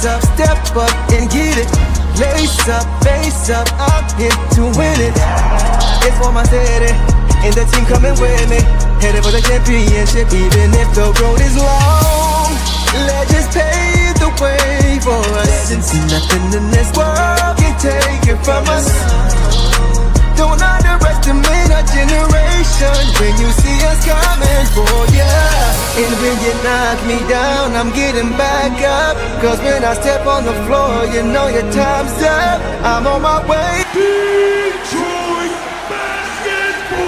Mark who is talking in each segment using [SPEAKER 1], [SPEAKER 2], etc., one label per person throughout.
[SPEAKER 1] up, step up and get it. Lace up, face up, I'm here to win it. It's for my city, and the team coming with me. Headed for the championship, even if the road is long. Legends pave the way for us. Nothing in this world can take it from us. Don't underestimate our generation when you see us coming for ya. And when you knock me down, I'm getting back up. Cause when I step on the floor, you know your time's up. I'm on my way. Detroit basketball.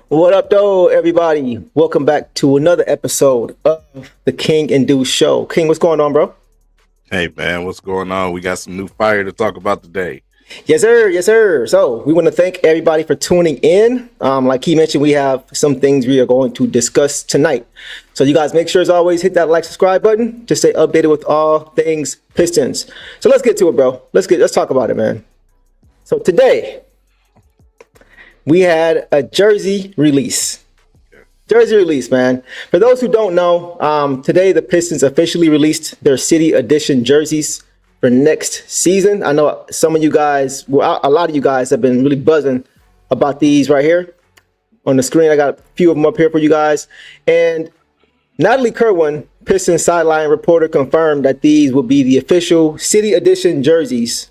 [SPEAKER 2] What up, though, everybody? Welcome back to another episode of the King and Deuce Show. King, what's going on, bro?
[SPEAKER 3] Hey, man, what's going on? We got some new fire to talk about today.
[SPEAKER 2] Yes, sir. Yes, sir. So we want to thank everybody for tuning in. Like he mentioned, we have some things we are going to discuss tonight. So you guys make sure, as always, hit that like, subscribe button to stay updated with all things Pistons. So let's get to it, bro. Let's talk about it, man. So today we had a jersey release. Jersey release, man. For those who don't know, today the Pistons officially released their City Edition jerseys for next season. I know some of you guys, well, a lot of you guys have been really buzzing about these right here on the screen. I got a few of them up here for you guys. And Natalie Kerwin, Pistons sideline reporter, confirmed that these will be the official City Edition jerseys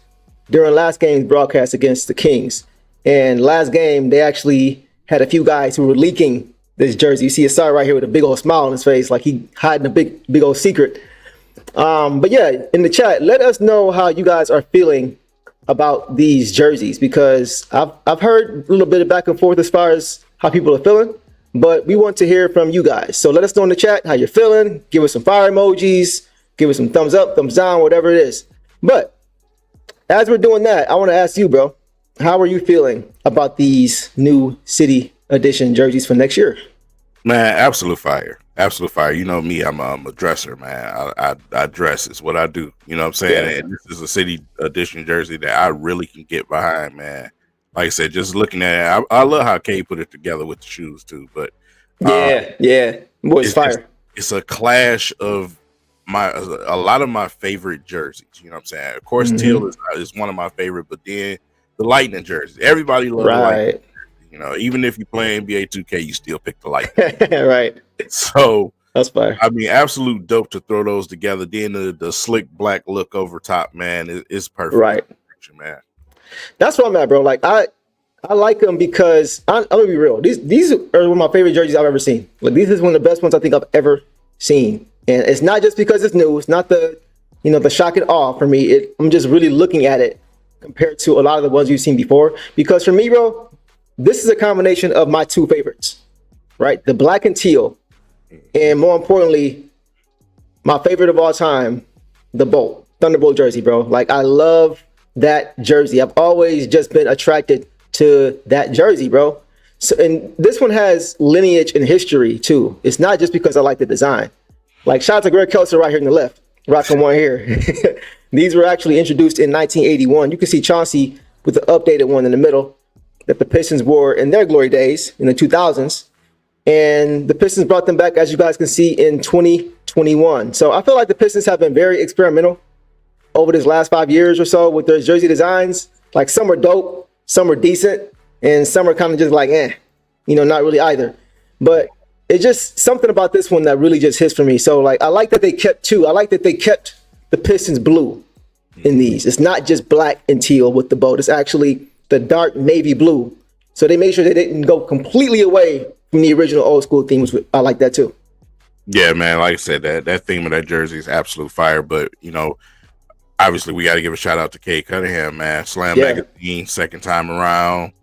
[SPEAKER 2] during last game's broadcast against the Kings. And last game, they actually had a few guys who were leaking this jersey. You see a side right here with a big old smile on his face, like he hiding a big old secret. But yeah, in the chat, let us know how you guys are feeling about these jerseys, because I've heard a little bit of back and forth as far as how people are feeling, but we want to hear from you guys. So let us know in the chat how you're feeling. Give us some fire emojis, give us some thumbs up, thumbs down, whatever it is. But as we're doing that, I want to ask you, bro, how are you feeling about these new City Edition jerseys for next year?
[SPEAKER 3] Man, absolute fire. Absolute fire. You know me, I'm a dresser, man. I dress. It's what I do. You know what I'm saying?
[SPEAKER 2] Yeah.
[SPEAKER 3] And this is a City Edition jersey that I really can get behind, man. Like I said, just looking at it, I love how Cade put it together with the shoes too. But
[SPEAKER 2] yeah. Boy, it's fire.
[SPEAKER 3] It's a clash of a lot of my favorite jerseys. You know what I'm saying? Of course, Teal is one of my favorite, but then the Lightning jersey. Everybody loves the Lightning. You know, even if you play NBA 2K, you still pick the Lightning.
[SPEAKER 2] Right.
[SPEAKER 3] So
[SPEAKER 2] that's fire.
[SPEAKER 3] I mean, absolute dope to throw those together. Then the slick black look over top, man, is perfect.
[SPEAKER 2] Right,
[SPEAKER 3] man.
[SPEAKER 2] That's what I'm at, bro. Like I like them because I'm gonna be real. These are one of my favorite jerseys I've ever seen. Like these is one of the best ones I think I've ever seen, and it's not just because it's new. It's not the shock and awe for me. I'm just really looking at it compared to a lot of the ones you've seen before. Because for me, bro, this is a combination of my two favorites, right? The black and teal, and more importantly, my favorite of all time, the Thunderbolt jersey, bro. Like I love that jersey. I've always just been attracted to that jersey, bro. So, and this one has lineage and history too. It's not just because I like the design. Like shout out to Greg Kelser right here in the left, rocking one here. These were actually introduced in 1981. You can see Chauncey with the updated one in the middle that the Pistons wore in their glory days in the 2000s. And the Pistons brought them back, as you guys can see, in 2021. So I feel like the Pistons have been very experimental over this last 5 years or so with their jersey designs. Like some are dope, some are decent, and some are kind of just like, not really either. But it's just something about this one that really just hits for me. So like, I like that they kept two. I like that they kept the Pistons blue in these. It's not just black and teal with the boat. It's actually the dark navy blue. So they made sure they didn't go completely away from the original old school themes. I like that too.
[SPEAKER 3] Yeah, man. Like I said, that theme of that jersey is absolute fire. But obviously we got to give a shout out to Cade Cunningham, man. Slam Magazine, second time around.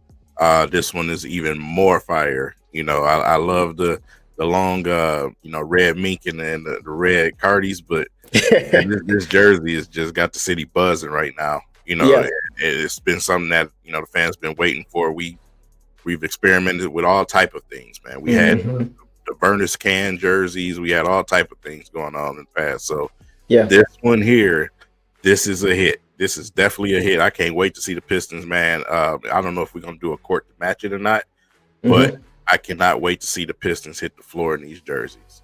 [SPEAKER 3] This one is even more fire. I love the long red mink and the red Cardis, but this jersey has just got the city buzzing right now. It's been something that the fans been waiting for. We've experimented with all type of things, man. We had the Burners can jerseys. We had all type of things going on in the past. So this one here, this is a hit. This is definitely a hit. I can't wait to see the Pistons, man. I don't know if we're gonna do a court to match it or not, but I cannot wait to see the Pistons hit the floor in these jerseys.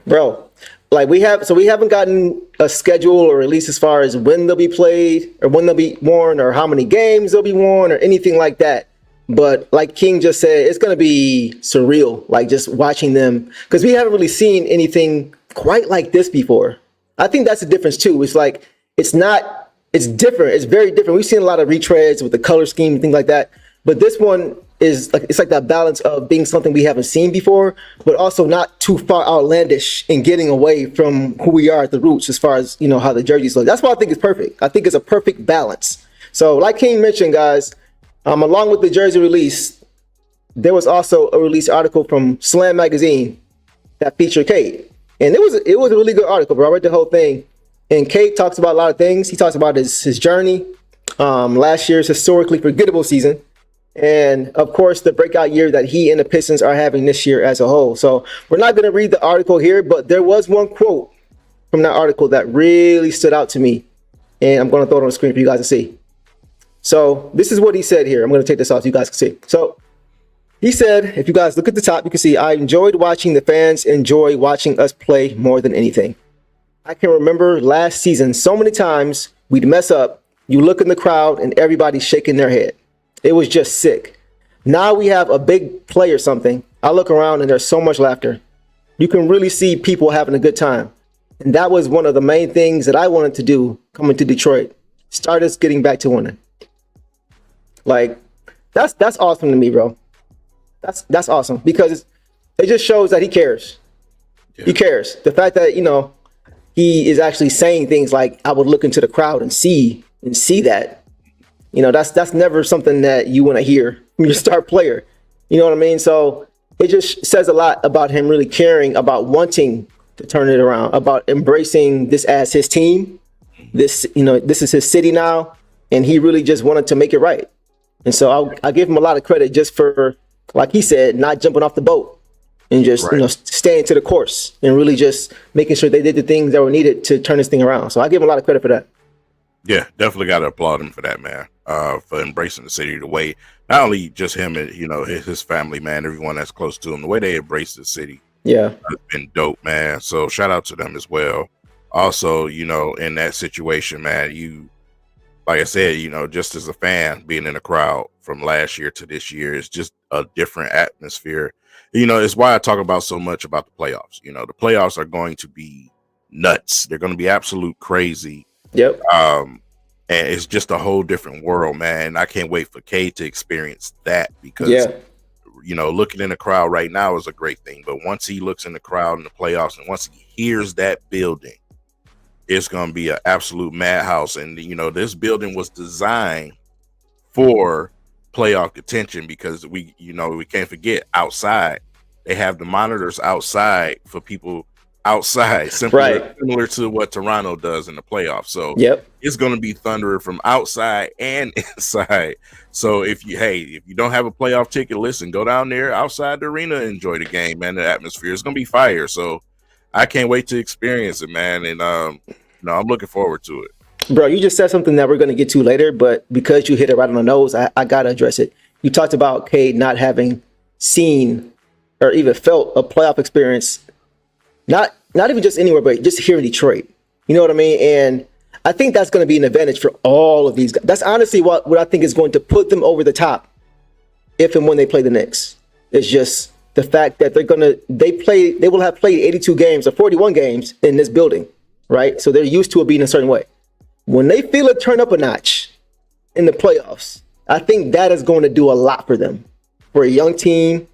[SPEAKER 2] Bro, like we haven't gotten a schedule or release as far as when they'll be played or when they'll be worn or how many games they'll be worn or anything like that. But like King just said, it's gonna be surreal, like just watching them because we haven't really seen anything quite like this before. I think that's the difference too. It's like it's different. It's very different. We've seen a lot of retreads with the color scheme and things like that, but this one is like it's like that balance of being something we haven't seen before, but also not too far outlandish and getting away from who we are at the roots as far as how the jerseys look. That's why I think it's perfect. I think it's a perfect balance. So, like King mentioned, guys, along with the jersey release, there was also a release article from Slam Magazine that featured Cade, and it was a really good article, bro. I read the whole thing, and Cade talks about a lot of things. He talks about his journey, last year's historically forgettable season, and of course the breakout year that he and the Pistons are having this year as a whole. So we're not going to read the article here, but there was one quote from that article that really stood out to me, and I'm going to throw it on the screen for you guys to see. So this is what he said here. I'm going to take this off so you guys can see. So he said, if you guys look at the top, you can see, I enjoyed watching the fans enjoy watching us play more than anything. I can remember last season so many times we'd mess up, you look in the crowd and everybody's shaking their head. It was just sick. Now we have a big play or something. I look around and there's so much laughter. You can really see people having a good time. And that was one of the main things that I wanted to do coming to Detroit. Start us getting back to winning. Like, that's awesome to me, bro. That's awesome because it just shows that he cares. Yeah. He cares. The fact that, he is actually saying things like, I would look into the crowd and see that. That's never something that you want to hear from your star player. You know what I mean? So it just says a lot about him really caring about wanting to turn it around, about embracing this as his team. This is his city now, and he really just wanted to make it right. And so I'll give him a lot of credit just for, like he said, not jumping off the boat and just, staying to the course and really just making sure they did the things that were needed to turn this thing around. So I give him a lot of credit for that.
[SPEAKER 3] Yeah, definitely got to applaud him for that, man, for embracing the city the way, not only just him and, his family, man, everyone that's close to him, the way they embrace the city.
[SPEAKER 2] Yeah.
[SPEAKER 3] Has been dope, man. So shout out to them as well. Also, in that situation, man, like I said, just as a fan, being in the crowd from last year to this year is just a different atmosphere. It's why I talk about so much about the playoffs. The playoffs are going to be nuts. They're going to be absolute crazy.
[SPEAKER 2] Yep.
[SPEAKER 3] And it's just a whole different world, man. I can't wait for Cade to experience that because, looking in the crowd right now is a great thing. But once he looks in the crowd in the playoffs and once he hears that building, it's going to be an absolute madhouse. And, this building was designed for playoff contention because we can't forget outside. They have the monitors outside for people outside, similar to what Toronto does in the playoffs. So it's going to be thunder from outside and inside. So if you don't have a playoff ticket, listen, go down there outside the arena and enjoy the game, man. The atmosphere is going to be fire. So I can't wait to experience it, man. And I'm looking forward to it.
[SPEAKER 2] Bro, you just said something that we're going to get to later, but because you hit it right on the nose, I got to address it. You talked about Cade not having seen or even felt a playoff experience, not even just anywhere, but just here in Detroit. You know what I mean? And I think that's going to be an advantage for all of these guys. That's honestly what I think is going to put them over the top if and when they play the Knicks. It's just the fact that they will have played 82 games or 41 games in this building, right? So they're used to it being a certain way. When they feel it turn up a notch in the playoffs, I think that is going to do a lot for them. For a young team,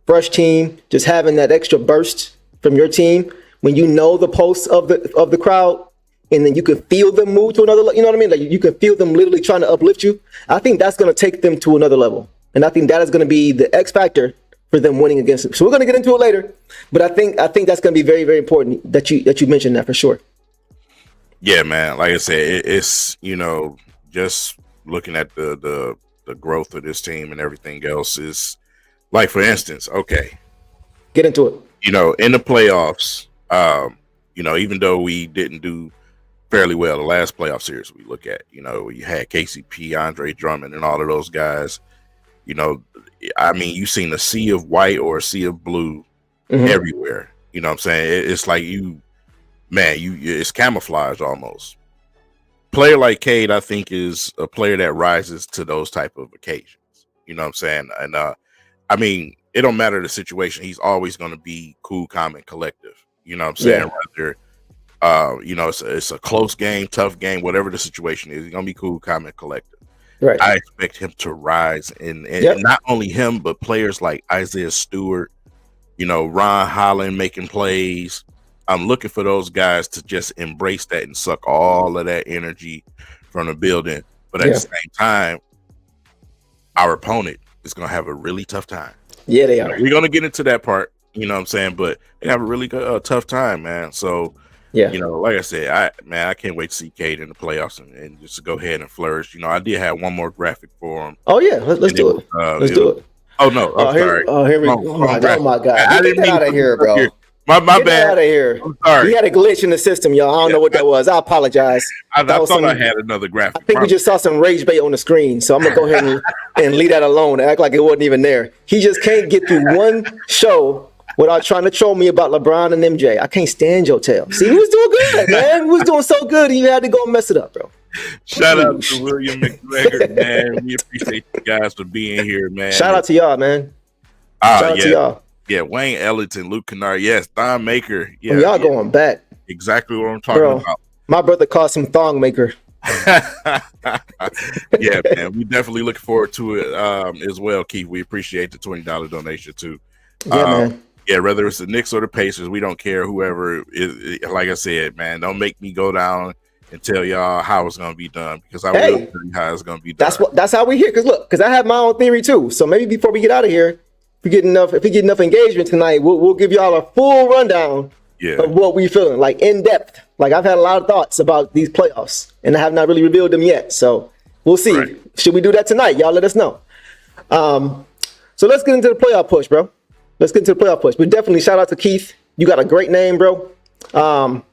[SPEAKER 2] fresh team, just having that extra burst from your team when you know the pulse of the crowd, and then you can feel them move to another, you know what I mean? Like you can feel them literally trying to uplift you. I think that's going to take them to another level. And I think that is going to be the X factor for them winning against them. So we're going to get into it later, but I think that's going to be very, very important that you mentioned that for sure.
[SPEAKER 3] Yeah, man. Like I said, it's just looking at the growth of this team and everything else is like, for instance, okay,
[SPEAKER 2] get into it.
[SPEAKER 3] In the playoffs, even though we didn't do fairly well the last playoff series we look at, you had KCP, Andre Drummond, and all of those guys. You've seen a sea of white or a sea of blue everywhere. You know what I'm saying? It's like it's camouflage almost. Player like Cade, I think, is a player that rises to those type of occasions. You know what I'm saying? And I mean, it don't matter the situation. He's always going to be cool, calm, and collective. You know what I'm saying?
[SPEAKER 2] Yeah.
[SPEAKER 3] Whether it's a close game, tough game, whatever the situation is, he's going to be cool, calm, and collective.
[SPEAKER 2] Right.
[SPEAKER 3] I expect him to rise, and not only him, but players like Isaiah Stewart, Ron Holland making plays. I'm looking for those guys to just embrace that and suck all of that energy from the building. But at the same time, our opponent is going to have a really tough time.
[SPEAKER 2] Yeah, they are.
[SPEAKER 3] We're going to get into that part, you know what I'm saying? But they have a really tough time, man. So, like I said, I can't wait to see Cade in the playoffs and just to go ahead and flourish. I did have one more graphic for him.
[SPEAKER 2] Oh, yeah. Let's do it. Let's do it.
[SPEAKER 3] Oh, no. I'm sorry.
[SPEAKER 2] Here we go. Oh, my God. Get that out of here, bro.
[SPEAKER 3] My
[SPEAKER 2] Get
[SPEAKER 3] bad.
[SPEAKER 2] Out of here.
[SPEAKER 3] I'm sorry.
[SPEAKER 2] We had a glitch in the system, y'all. I don't know what that was. I apologize.
[SPEAKER 3] I thought I had another graphic.
[SPEAKER 2] I think we just saw some rage bait on the screen, so I'm gonna go ahead and leave that alone. Act like it wasn't even there. He just can't get through one show without trying to troll me about LeBron and MJ. I can't stand your tail. See, he was doing good, man. He was doing so good, he had to go and mess it up, bro.
[SPEAKER 3] Shout out to William McGregor, man. We appreciate you guys for being here, man.
[SPEAKER 2] Shout out to y'all, man. Shout out to y'all.
[SPEAKER 3] Yeah, Wayne Ellington, Luke Kennard, yes, Thon Maker. Yeah,
[SPEAKER 2] y'all going back.
[SPEAKER 3] Exactly what I'm talking about.
[SPEAKER 2] My brother calls him Thong Maker.
[SPEAKER 3] Yeah, man, we definitely looking forward to it as well, Keith. We appreciate the $20 donation too.
[SPEAKER 2] Yeah, man.
[SPEAKER 3] Yeah, whether it's the Knicks or the Pacers, we don't care. Whoever is, like I said, man, don't make me go down and tell y'all how it's gonna be done because I will tell you how it's gonna be done.
[SPEAKER 2] That's how we hear. Because I have my own theory too. So maybe before we get out of here. If we get enough engagement tonight, we'll give y'all a full rundown of what we feeling, like in depth. Like I've had a lot of thoughts about these playoffs, and I have not really revealed them yet. So we'll see. Right. Should we do that tonight? Y'all let us know. So let's get into the playoff push, bro. Let's get into the playoff push. But definitely shout out to Keith. You got a great name, bro. Fellow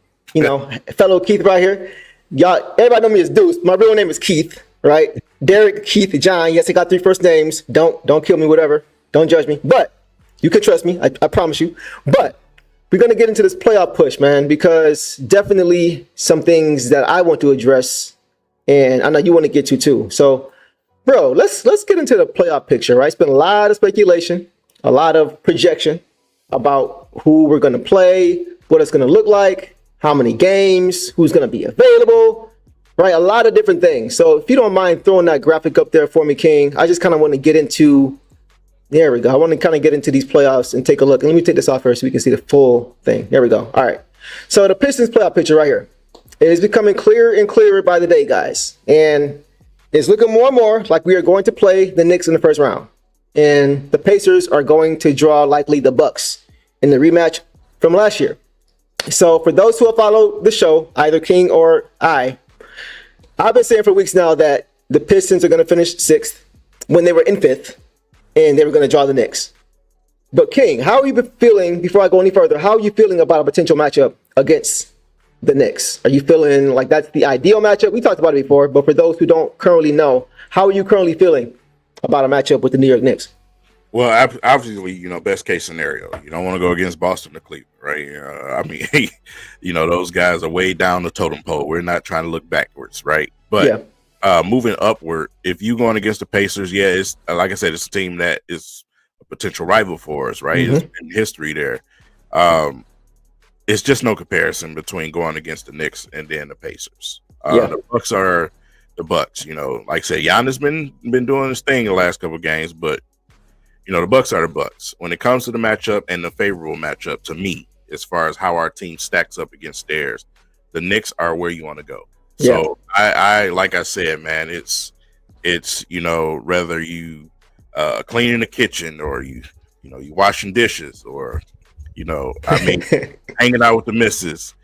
[SPEAKER 2] Keith right here. Y'all, everybody know me as Deuce. My real name is Keith, right? Derek, Keith, John. Yes, I got 3 first names. Don't kill me, whatever. Don't judge me, but you can trust me. I promise you. But we're going to get into this playoff push, man, because definitely some things that I want to address, and I know you want to get to too. So, bro, let's get into the playoff picture, right? It's been a lot of speculation, a lot of projection about who we're going to play, what it's going to look like, how many games, who's going to be available, right? A lot of different things. So if you don't mind throwing that graphic up there for me, King, I just kind of want to get into... There we go. I want to kind of get into these playoffs and take a look. And let me take this off first so we can see the full thing. There we go. All right. So the Pistons playoff picture right here. It is becoming clearer and clearer by the day, guys. And it's looking more and more like we are going to play the Knicks in the first round. And the Pacers are going to draw likely the Bucks in the rematch from last year. So for those who have followed the show, either King or I've been saying for weeks now that the Pistons are going to finish 6th when they were in 5th. And they were going to draw the Knicks. But King, how are you feeling, before I go any further, how are you feeling about a potential matchup against the Knicks? Are you feeling like that's the ideal matchup? We talked about it before, but for those who don't currently know, how are you currently feeling about a matchup with the New York Knicks?
[SPEAKER 3] Well, obviously, best case scenario. You don't want to go against Boston or Cleveland, right? Those guys are way down the totem pole. We're not trying to look backwards, right? But moving upward, if you're going against the Pacers, it's like I said, it's a team that is a potential rival for us, right? It's been history there. It's just no comparison between going against the Knicks and then the Pacers. The Bucks are the Bucks. Like I said, Giannis been doing his thing the last couple of games, but the Bucks are the Bucks. When it comes to the matchup and the favorable matchup, to me, as far as how our team stacks up against theirs, the Knicks are where you want to go. So I like I said, man, it's whether you cleaning the kitchen or you washing dishes or hanging out with the missus,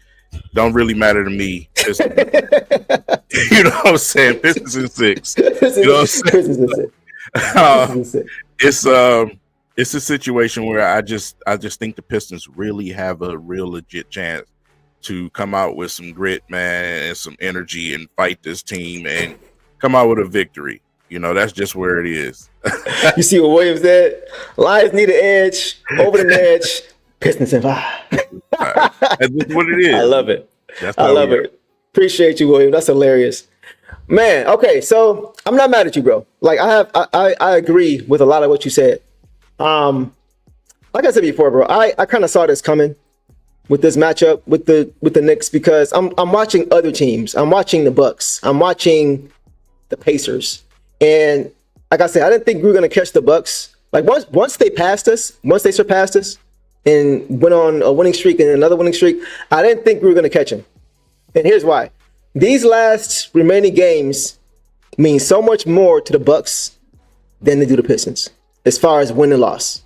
[SPEAKER 3] don't really matter to me. You know what I'm saying? Pistons in 6. You know what I'm saying? It's a situation where I just think the Pistons really have a real legit chance to come out with some grit, man, and some energy and fight this team and come out with a victory. That's just where it is.
[SPEAKER 2] You see what Williams said? Lions need an edge, over the edge, Pistons in 5.
[SPEAKER 3] That's just what it is.
[SPEAKER 2] I love it.
[SPEAKER 3] That's
[SPEAKER 2] I love it. Appreciate you, William. That's hilarious. Man, okay, so I'm not mad at you, bro. Like I agree with a lot of what you said. Like I said before, bro, I kind of saw this coming with this matchup with the Knicks because I'm watching other teams. I'm watching the Bucks. I'm watching the Pacers. And like I said, I didn't think we were gonna catch the Bucks. Like once they surpassed us and went on a winning streak and another winning streak, I didn't think we were gonna catch them. And here's why. These last remaining games mean so much more to the Bucks than they do the Pistons as far as win and loss.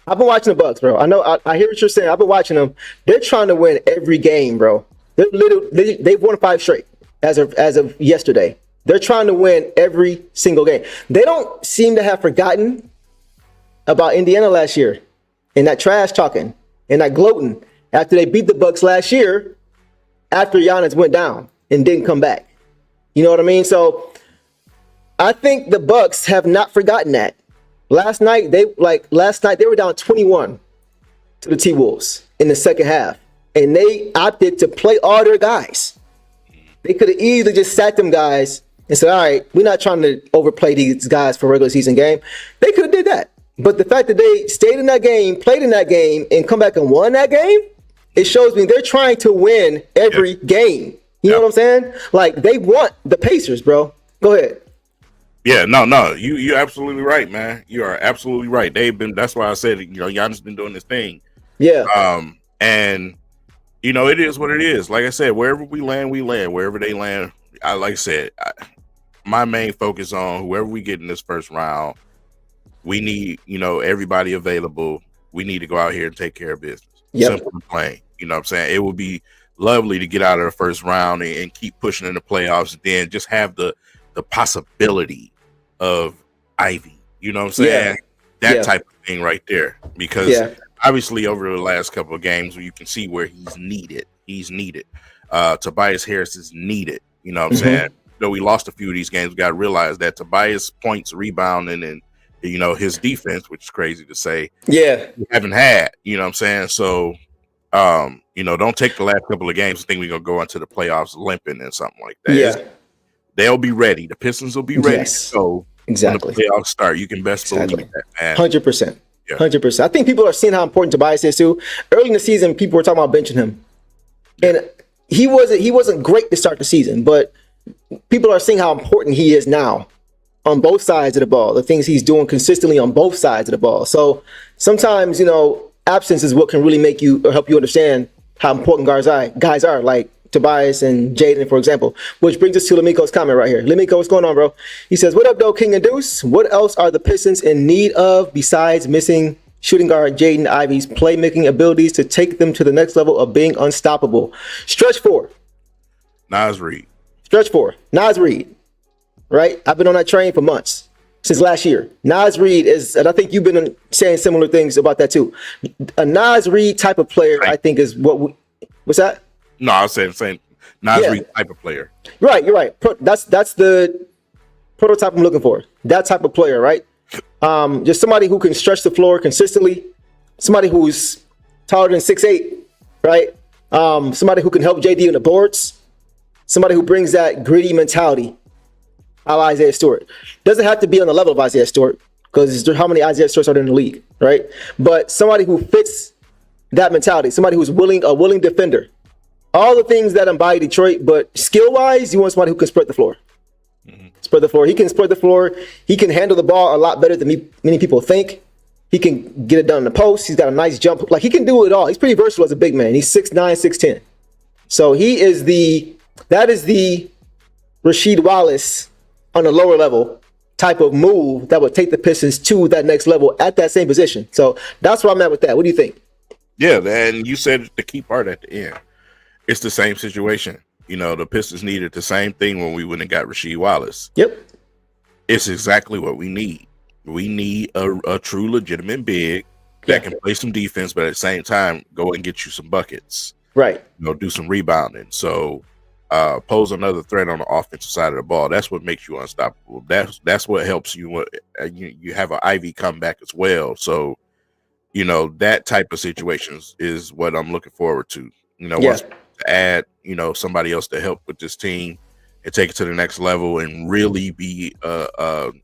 [SPEAKER 2] I've been watching the Bucks, bro. I know I hear what you're saying. I've been watching them. They're trying to win every game, bro. They've won 5 straight as of yesterday. They're trying to win every single game. They don't seem to have forgotten about Indiana last year and that trash talking and that gloating after they beat the Bucks last year after Giannis went down and didn't come back. You know what I mean? So I think the Bucks have not forgotten that. Last night they were down 21 to the T-Wolves in the second half, and they opted to play all their guys. They could have easily just sat them guys and said, all right, we're not trying to overplay these guys for a regular season game. They could have did that. But the fact that they stayed in that game, played in that game, and come back and won that game, it shows me they're trying to win every game. You know what I'm saying? Like, they want the Pacers, bro. Go ahead.
[SPEAKER 3] Yeah, no, you're absolutely right, man. You are absolutely right. That's why I said, Giannis been doing this thing.
[SPEAKER 2] Yeah.
[SPEAKER 3] And it is what it is. Like I said, wherever we land, wherever they land. My main focus on whoever we get in this first round, we need, everybody available. We need to go out here and take care of business.
[SPEAKER 2] Yep.
[SPEAKER 3] Simple and plain. You know what I'm saying? It would be lovely to get out of the first round and keep pushing in the playoffs, and then just have the possibility of Ivy. You know what I'm saying?
[SPEAKER 2] Yeah.
[SPEAKER 3] That type of thing right there. Because obviously over the last couple of games, you can see where he's needed. Tobias Harris is needed. You know what I'm saying? Though we lost a few of these games, we got to realize that Tobias points, rebounding, and his defense, which is crazy to say, we haven't had. You know what I'm saying? So don't take the last couple of games and think we're gonna go into the playoffs limping and something like that. They'll be ready. The Pistons will be ready.
[SPEAKER 2] Yes.
[SPEAKER 3] So
[SPEAKER 2] exactly.
[SPEAKER 3] when the playoffs start, you can best believe that, man.
[SPEAKER 2] 100%. 100%. I think people are seeing how important Tobias is too. Early in the season, people were talking about benching him, and he wasn't great to start the season, but people are seeing how important he is now on both sides of the ball. The things he's doing consistently on both sides of the ball. So sometimes absence is what can really make you or help you understand how important guys are, like Tobias and Jaden, for example. Which brings us to Lamiko's comment right here. Lamiko, what's going on, bro? He says, what up, though, King and Deuce? What else are the Pistons in need of besides missing shooting guard Jaden Ivey's playmaking abilities to take them to the next level of being unstoppable? Stretch 4.
[SPEAKER 3] Naz Reid.
[SPEAKER 2] Stretch 4. Naz Reid. Right? I've been on that train for months. Since last year. Naz Reid is, and I think you've been saying similar things about that too. A Naz Reid type of player, I think, is what's that?
[SPEAKER 3] No, I was saying Naz Reid type of player.
[SPEAKER 2] Right, you're right. That's the prototype I'm looking for. That type of player, right? Just somebody who can stretch the floor consistently. Somebody who's taller than 6'8", right? Somebody who can help JD on the boards. Somebody who brings that gritty mentality. Isaiah Stewart. Doesn't have to be on the level of Isaiah Stewart, because how many Isaiah Stewarts are there in the league, right? But somebody who fits that mentality, somebody who's a willing defender. All the things that embody Detroit, but skill-wise, you want somebody who can spread the floor. Spread the floor. He can spread the floor. He can handle the ball a lot better than many people think. He can get it done in the post. He's got a nice jump. Like, he can do it all. He's pretty versatile as a big man. He's 6'9", 6'10". So that is the Rasheed Wallace on a lower level type of move that would take the Pistons to that next level at that same position. So that's where I'm at with that. What do you think?
[SPEAKER 3] Yeah, and you said the key part at the end. It's the same situation. The Pistons needed the same thing when we went and got Rasheed Wallace.
[SPEAKER 2] Yep.
[SPEAKER 3] It's exactly what we need. We need a true legitimate big that can play some defense, but at the same time, go and get you some buckets.
[SPEAKER 2] Right.
[SPEAKER 3] Do some rebounding. So pose another threat on the offensive side of the ball. That's what makes you unstoppable. That's what helps you. You have an Ivy come back as well. So you know, that type of situations is what I'm looking forward to. You know,
[SPEAKER 2] Yeah.
[SPEAKER 3] once to add, you know, somebody else to help with this team and take it to the next level and really be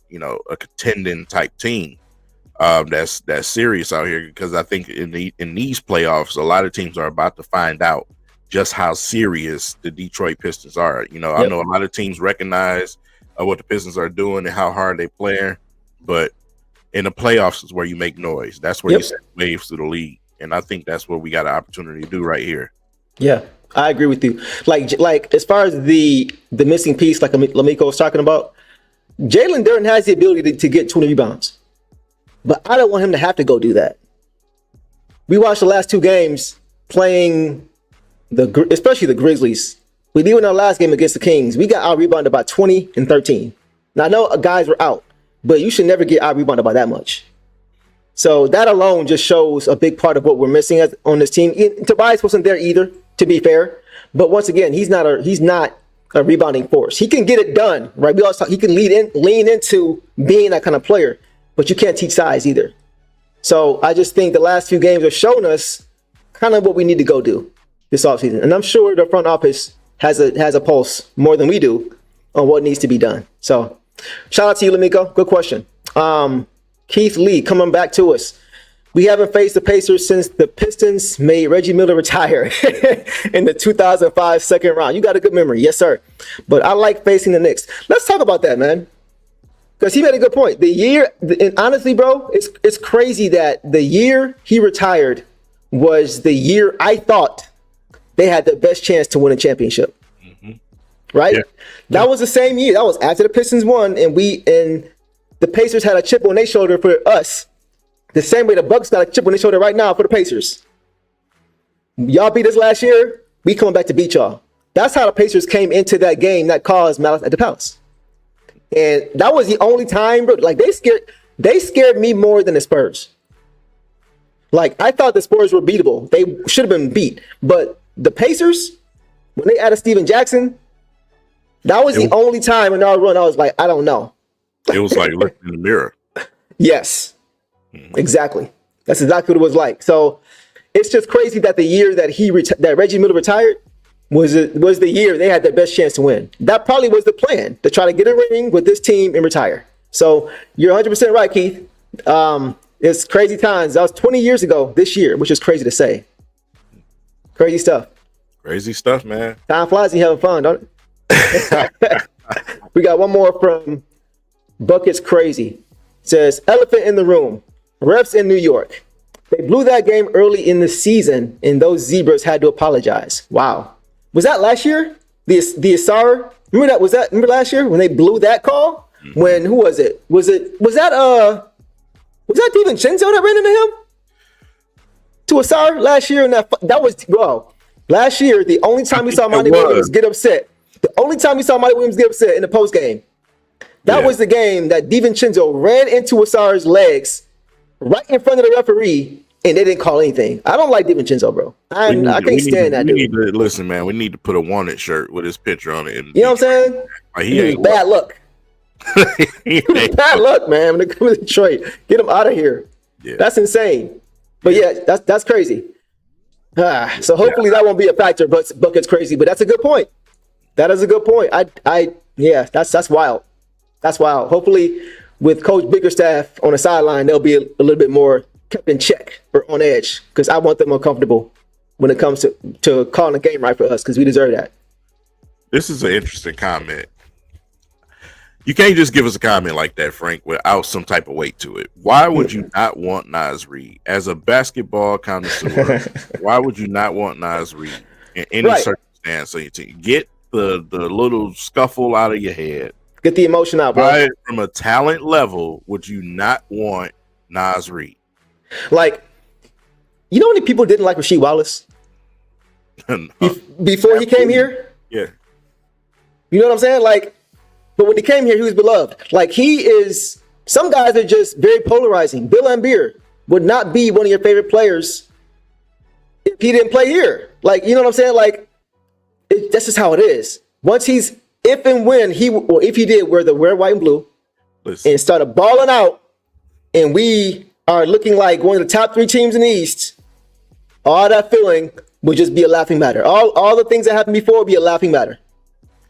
[SPEAKER 3] you know, a contending type team. That's serious out here, because I think in these playoffs, a lot of teams are about to find out just how serious the Detroit Pistons are. You know, I know a lot of teams recognize what the Pistons are doing and how hard they play, but in the playoffs is where you make noise. That's where you set waves through the league, and I think that's what we got an opportunity to do right here.
[SPEAKER 2] Yeah, I agree with you. Like as far as the missing piece, like Lamiko was talking about, Jalen Duren has the ability to get 20 rebounds. But I don't want him to have to go do that. We watched the last 2 games playing especially the Grizzlies. We did in our last game against the Kings. We got out-rebounded by 20 and 13. Now, I know guys were out, but you should never get out-rebounded by that much. So that alone just shows a big part of what we're missing on this team. Tobias wasn't there either, to be fair. But once again, he's not a rebounding force. He can get it done, right? We always talk, he can lean into being that kind of player. But you can't teach size either. So I just think the last few games have shown us kind of what we need to go do this offseason. And I'm sure the front office has a pulse more than we do on what needs to be done. So shout out to you, Lamiko. Good question. Keith Lee coming back to us. We haven't faced the Pacers since the Pistons made Reggie Miller retire in the 2005 second round. You got a good memory. Yes, sir. But I like facing the Knicks. Let's talk about that, man. Because he made a good point. And honestly, bro, it's crazy that the year he retired was the year I thought they had the best chance to win a championship. Right? Yeah. That was the same year. That was after the Pistons won, and the Pacers had a chip on their shoulder for us. The same way the Bucks got a chip on their shoulder right now for the Pacers. Y'all beat us last year. We coming back to beat y'all. That's how the Pacers came into that game that caused malice at the Palace. And that was the only time, bro. Like they scared me more than the Spurs. Like I thought the Spurs were beatable. They should have been beat. But the Pacers, when they added Steven Jackson, that was the only time in our run I was like, I don't know.
[SPEAKER 3] It was like looking in the mirror.
[SPEAKER 2] Yes, exactly. That's exactly what it was like. So it's just crazy that the year that that Reggie Miller retired was the year they had the best chance to win. That probably was the plan, to try to get a ring with this team and retire. So you're 100% right, Keith. It's crazy times. That was 20 years ago this year, which is crazy to say. Crazy stuff.
[SPEAKER 3] Crazy stuff, man.
[SPEAKER 2] Time flies and you having fun, don't it? We got one more from Buckets Crazy. It says, elephant in the room. Refs in New York. They blew that game early in the season, and those Zebras had to apologize. Wow. Was that last year? The Asar? Remember last year when they blew that call? When who was it? Was that DiVincenzo that ran into him? To Asar last year, and that was last year, the only time we saw Monty Williams get upset. The only time we saw Monty Williams get upset in the post game. That was the game that DiVincenzo ran into Asar's legs right in front of the referee. And they didn't call anything. I don't like DiVincenzo, bro. I can't stand that dude.
[SPEAKER 3] Listen, man, we need to put a wanted shirt with his picture on it.
[SPEAKER 2] You know what I'm saying?
[SPEAKER 3] Like, he ain't
[SPEAKER 2] bad luck. Bad luck, man. When they come to Detroit, get him out of here. Yeah. That's insane. But yeah, that's crazy. So hopefully that won't be a factor. But Bucket's crazy. But that's a good point. That is a good point. That's wild. That's wild. Hopefully, with Coach Bickerstaff on the sideline, they'll be a little bit more kept in check or on edge, because I want them uncomfortable when it comes to calling the game right for us, because we deserve that.
[SPEAKER 3] This is an interesting comment. You can't just give us a comment like that, Frank, without some type of weight to it. Why would you not want Naz Reid as a basketball connoisseur? Why would you not want Naz Reid in any circumstance on your team? Get the little scuffle out of your head.
[SPEAKER 2] Get the emotion out, bro.
[SPEAKER 3] Why, from a talent level, would you not want Naz Reid?
[SPEAKER 2] Like, you know how many people didn't like Rasheed Wallace? Before he came here?
[SPEAKER 3] Yeah.
[SPEAKER 2] You know what I'm saying? Like, but when he came here, he was beloved. Like, some guys are just very polarizing. Bill Laimbeer would not be one of your favorite players if he didn't play here. Like, you know what I'm saying? Like, that's just how it is. If and when if he did wear white and blue and started balling out, and we are looking like one of the top 3 teams in the East, all that feeling would just be a laughing matter. All the things that happened before would be a laughing matter.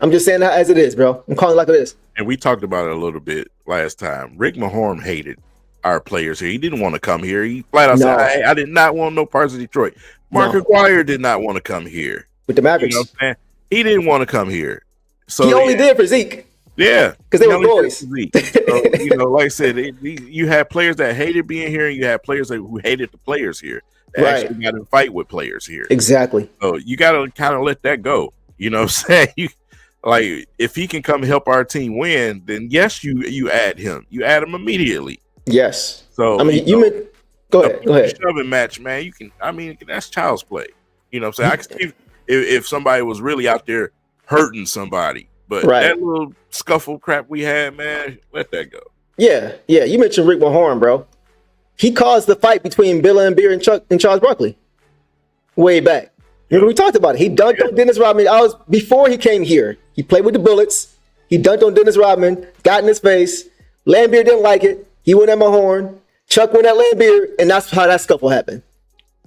[SPEAKER 2] I'm just saying that as it is, bro. I'm calling it like it is.
[SPEAKER 3] And we talked about it a little bit last time. Rick Mahorn hated our players here. He didn't want to come here. He flat out said, I did not want no parts of Detroit. Mark Aguirre did not want to come here.
[SPEAKER 2] With the Mavericks.
[SPEAKER 3] You know what I'm saying? He didn't want to come here. So
[SPEAKER 2] he only did for Zeke.
[SPEAKER 3] Yeah.
[SPEAKER 2] Because they were boys.
[SPEAKER 3] So, like I said, you had players that hated being here, and you had players who hated the players here. That actually got to fight with players here.
[SPEAKER 2] Exactly.
[SPEAKER 3] So you got to kind of let that go. You know what I'm saying? Like, if he can come help our team win, then yes, you add him. You add him immediately.
[SPEAKER 2] Yes.
[SPEAKER 3] So
[SPEAKER 2] I mean, go ahead.
[SPEAKER 3] Shoving match, man. You can. I mean, that's child's play. You know what I'm saying? I can see if somebody was really out there hurting somebody, but that little scuffle crap we had, man, let that go. Yeah.
[SPEAKER 2] You mentioned Rick Mahorn, bro. He caused the fight between Bill Laimbeer and Charles Barkley way back. Remember, we talked about it. He dunked on Dennis Rodman. Before he came here. He played with the Bullets. He dunked on Dennis Rodman, got in his face. Laimbeer didn't like it. He went at Mahorn. Chuck went at Laimbeer, and that's how that scuffle happened.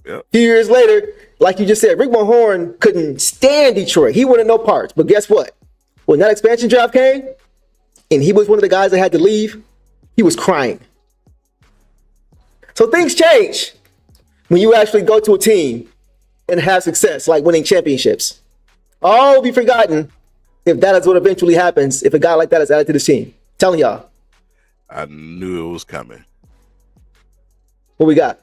[SPEAKER 2] Yep. A few years later, like you just said, Rick Mahorn couldn't stand Detroit. He wanted no parts. But guess what? When that expansion draft came, and he was one of the guys that had to leave, he was crying. So things change when you actually go to a team and have success, like winning championships. All will be forgotten if that is what eventually happens, if a guy like that is added to the team. Telling y'all.
[SPEAKER 3] I knew it was coming.
[SPEAKER 2] What we got?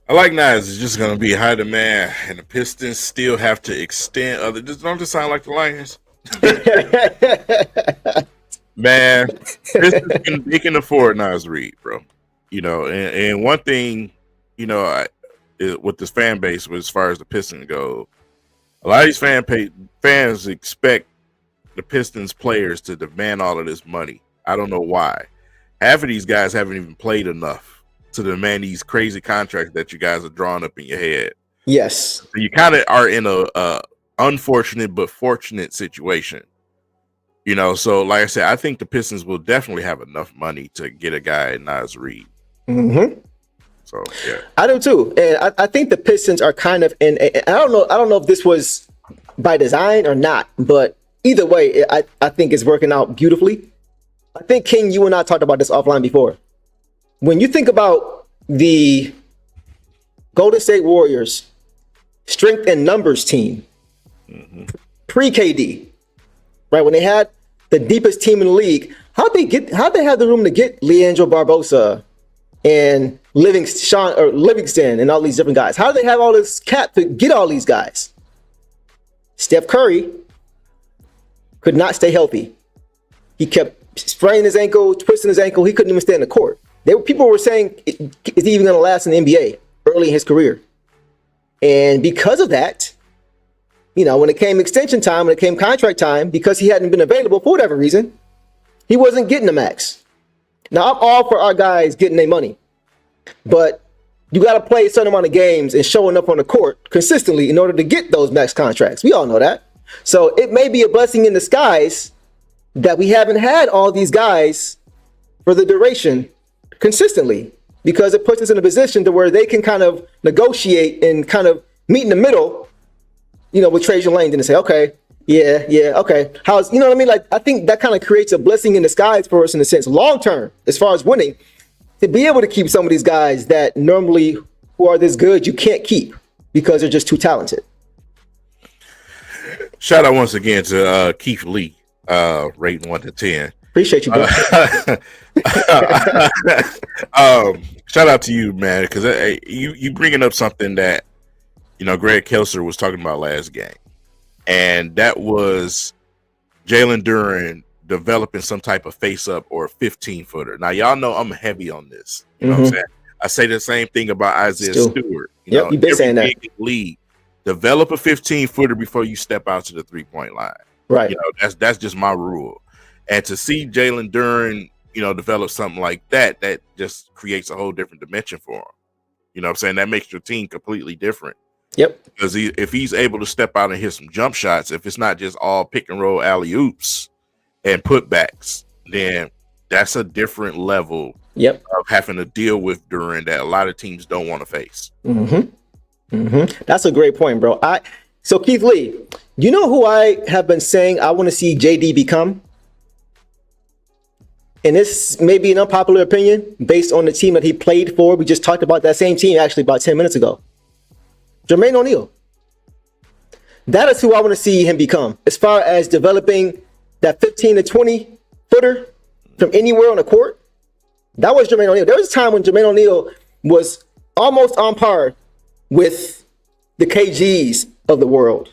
[SPEAKER 3] I like Nas. It's just going to be high demand, and the Pistons still have to extend other. Don't just sound like the Lions. Man, Pistons they can afford Nas Reed, bro. You know, and one thing, you know, with this fan base, as far as the Pistons go, a lot of these fans expect the Pistons players to demand all of this money. I don't know why. Half of these guys haven't even played enough to demand these crazy contracts that you guys are drawing up in your head.
[SPEAKER 2] Yes.
[SPEAKER 3] So you kind of are in a unfortunate but fortunate situation. You know, so like I said, I think the Pistons will definitely have enough money to get a guy Nas Reed.
[SPEAKER 2] Mm-hmm.
[SPEAKER 3] So yeah,
[SPEAKER 2] I do too, and I think the Pistons are kind of in. I don't know if this was by design or not, but either way, I think it's working out beautifully. I think King, you and I talked about this offline before. When you think about the Golden State Warriors strength and numbers team, pre-KD, right when they had the deepest team in the league, how'd they have the room to get Leandro Barbosa and Livingston and all these different guys? How do they have all this cap to get all these guys? Steph Curry could not stay healthy. He kept spraining his ankle, twisting his ankle. He couldn't even stay in the court. People were saying, is he even going to last in the NBA early in his career? And because of that, you know, when it came extension time, when it came contract time, because he hadn't been available for whatever reason, he wasn't getting the max. Now, I'm all for our guys getting their money, but you got to play a certain amount of games and showing up on the court consistently in order to get those max contracts. We all know that. So it may be a blessing in disguise that we haven't had all these guys for the duration consistently, because it puts us in a position to where they can kind of negotiate and kind of meet in the middle, you know, with Trajan Langdon and say, okay, okay. You know what I mean? Like, I think that kind of creates a blessing in disguise for us in a sense, long term, as far as winning, to be able to keep some of these guys that normally who are this good, you can't keep because they're just too talented.
[SPEAKER 3] Shout out once again to Keith Lee, rating 1 to 10.
[SPEAKER 2] Appreciate you, bro.
[SPEAKER 3] Shout out to you, man, because you bringing up something that, you know, Greg Kelser was talking about last game. And that was Jalen Duren developing some type of face-up or a 15-footer. Now, y'all know I'm heavy on this. You know what I'm saying? I say the same thing about Isaiah Stewart. You know,
[SPEAKER 2] you've been saying that.
[SPEAKER 3] League, develop a 15-footer before you step out to the three-point line.
[SPEAKER 2] Right.
[SPEAKER 3] You know, that's just my rule. And to see Jalen Duren, you know, develop something like that, that just creates a whole different dimension for him. You know what I'm saying? That makes your team completely different.
[SPEAKER 2] Yep.
[SPEAKER 3] Because if he's able to step out and hit some jump shots, if it's not just all pick and roll alley-oops and putbacks, then that's a different level
[SPEAKER 2] Yep.
[SPEAKER 3] of having to deal with during that a lot of teams don't want to face.
[SPEAKER 2] That's a great point, bro. So Keith Lee, you know who I have been saying I want to see JD become? And this may be an unpopular opinion based on the team that he played for. We just talked about that same team actually about 10 minutes ago. Jermaine O'Neal. That is who I want to see him become as far as developing that 15 to 20 footer from anywhere on the court. That was Jermaine O'Neal. There was a time when Jermaine O'Neal was almost on par with the KGs of the world,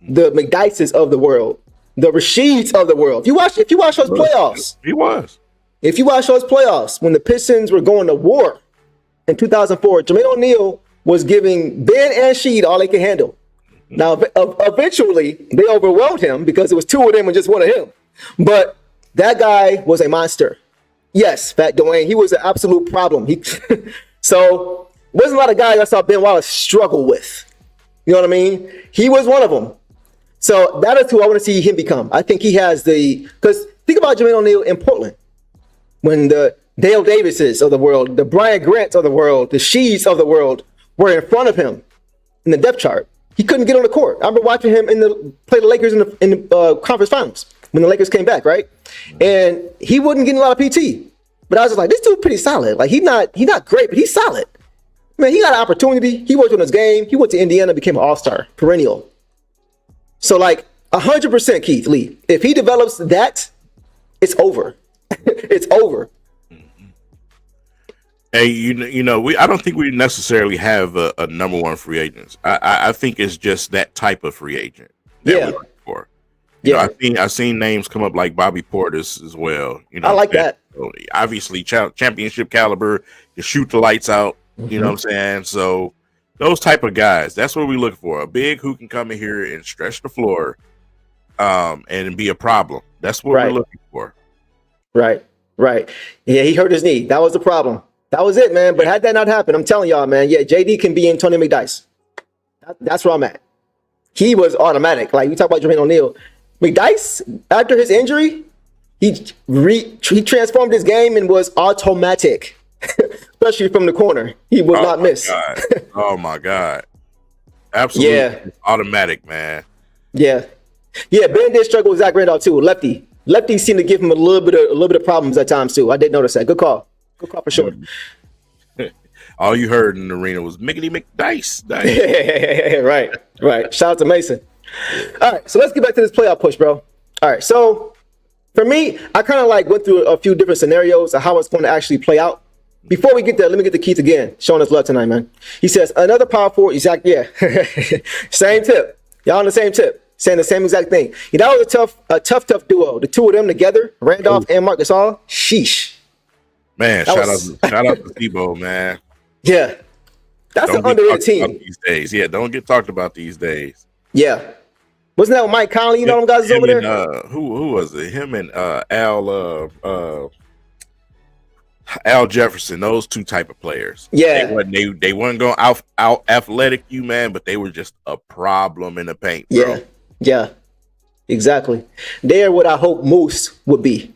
[SPEAKER 2] the McDyses of the world, the Rasheeds of the world. If you watch those playoffs,
[SPEAKER 3] He was.
[SPEAKER 2] if you watch those playoffs when the Pistons were going to war in 2004, Jermaine O'Neal was giving Ben and Sheed all they could handle. Now, eventually, they overwhelmed him because it was two of them and just one of him. But that guy was a monster. Yes, Fat Dwayne, he was an absolute problem. So, wasn't a lot of guys I saw Ben Wallace struggle with. You know what I mean? He was one of them. So, that is who I want to see him become. I think he has because think about Jermaine O'Neal in Portland. When the Dale Davises of the world, the Brian Grants of the world, the Sheeds of the world were in front of him in the depth chart. He couldn't get on the court. I remember watching him play the Lakers in the conference finals when the Lakers came back, right? And he wasn't getting a lot of PT. But I was just like, this dude's pretty solid. Like, he's not great, but he's solid. Man, he got an opportunity. He worked on his game. He went to Indiana, became an all-star, perennial. So, like, 100% Keith Lee. If he develops that, it's over. It's over.
[SPEAKER 3] Hey, you know, I don't think we necessarily have a number one free agent. I think it's just that type of free agent that we're looking for. You know, I've seen names come up like Bobby Portis as well. You know,
[SPEAKER 2] I like that.
[SPEAKER 3] Obviously, championship caliber, you shoot the lights out. You know what I'm saying? So those type of guys, that's what we look for. A big who can come in here and stretch the floor, and be a problem. That's what we're looking for. Right.
[SPEAKER 2] Yeah, he hurt his knee. That was the problem. That was it, man. But had that not happened, I'm telling y'all, man, yeah, JD can be Antonio McDyess. That's where I'm at. He was automatic. Like, we talk about Jermaine O'Neal. McDyess, after his injury, he transformed his game and was automatic, especially from the corner. He would not miss.
[SPEAKER 3] Oh, my God. Absolutely. Yeah. Automatic, man.
[SPEAKER 2] Yeah. Yeah, Ben did struggle with Zach Randolph, too. Lefty seemed to give him a little bit of problems at times, too. I did notice that. Good call. Good call for sure.
[SPEAKER 3] All you heard in the arena was Miggity McDice.
[SPEAKER 2] Right. Shout out to Mason. All right, so let's get back to this playoff push, bro. All right, so for me, I kind of like went through a few different scenarios of how it's going to actually play out. Before we get there, let me get to Keith again, showing us love tonight, man. He says, another power forward, exact, yeah. Same tip. Y'all on the same tip. Saying the same exact thing. That was a tough duo. The two of them together, Randolph and Marc Gasol. Sheesh.
[SPEAKER 3] Man, shout out to Tebow, man.
[SPEAKER 2] Yeah. That's an underrated team.
[SPEAKER 3] These days. Yeah, don't get talked about these days.
[SPEAKER 2] Yeah. Wasn't that Mike Conley? You know them guys over there?
[SPEAKER 3] Who was it? Him and Al Jefferson, those two type of players.
[SPEAKER 2] Yeah.
[SPEAKER 3] They weren't going out athletic you, man, but they were just a problem in the paint, bro.
[SPEAKER 2] Yeah. Exactly. They're what I hope Moose would be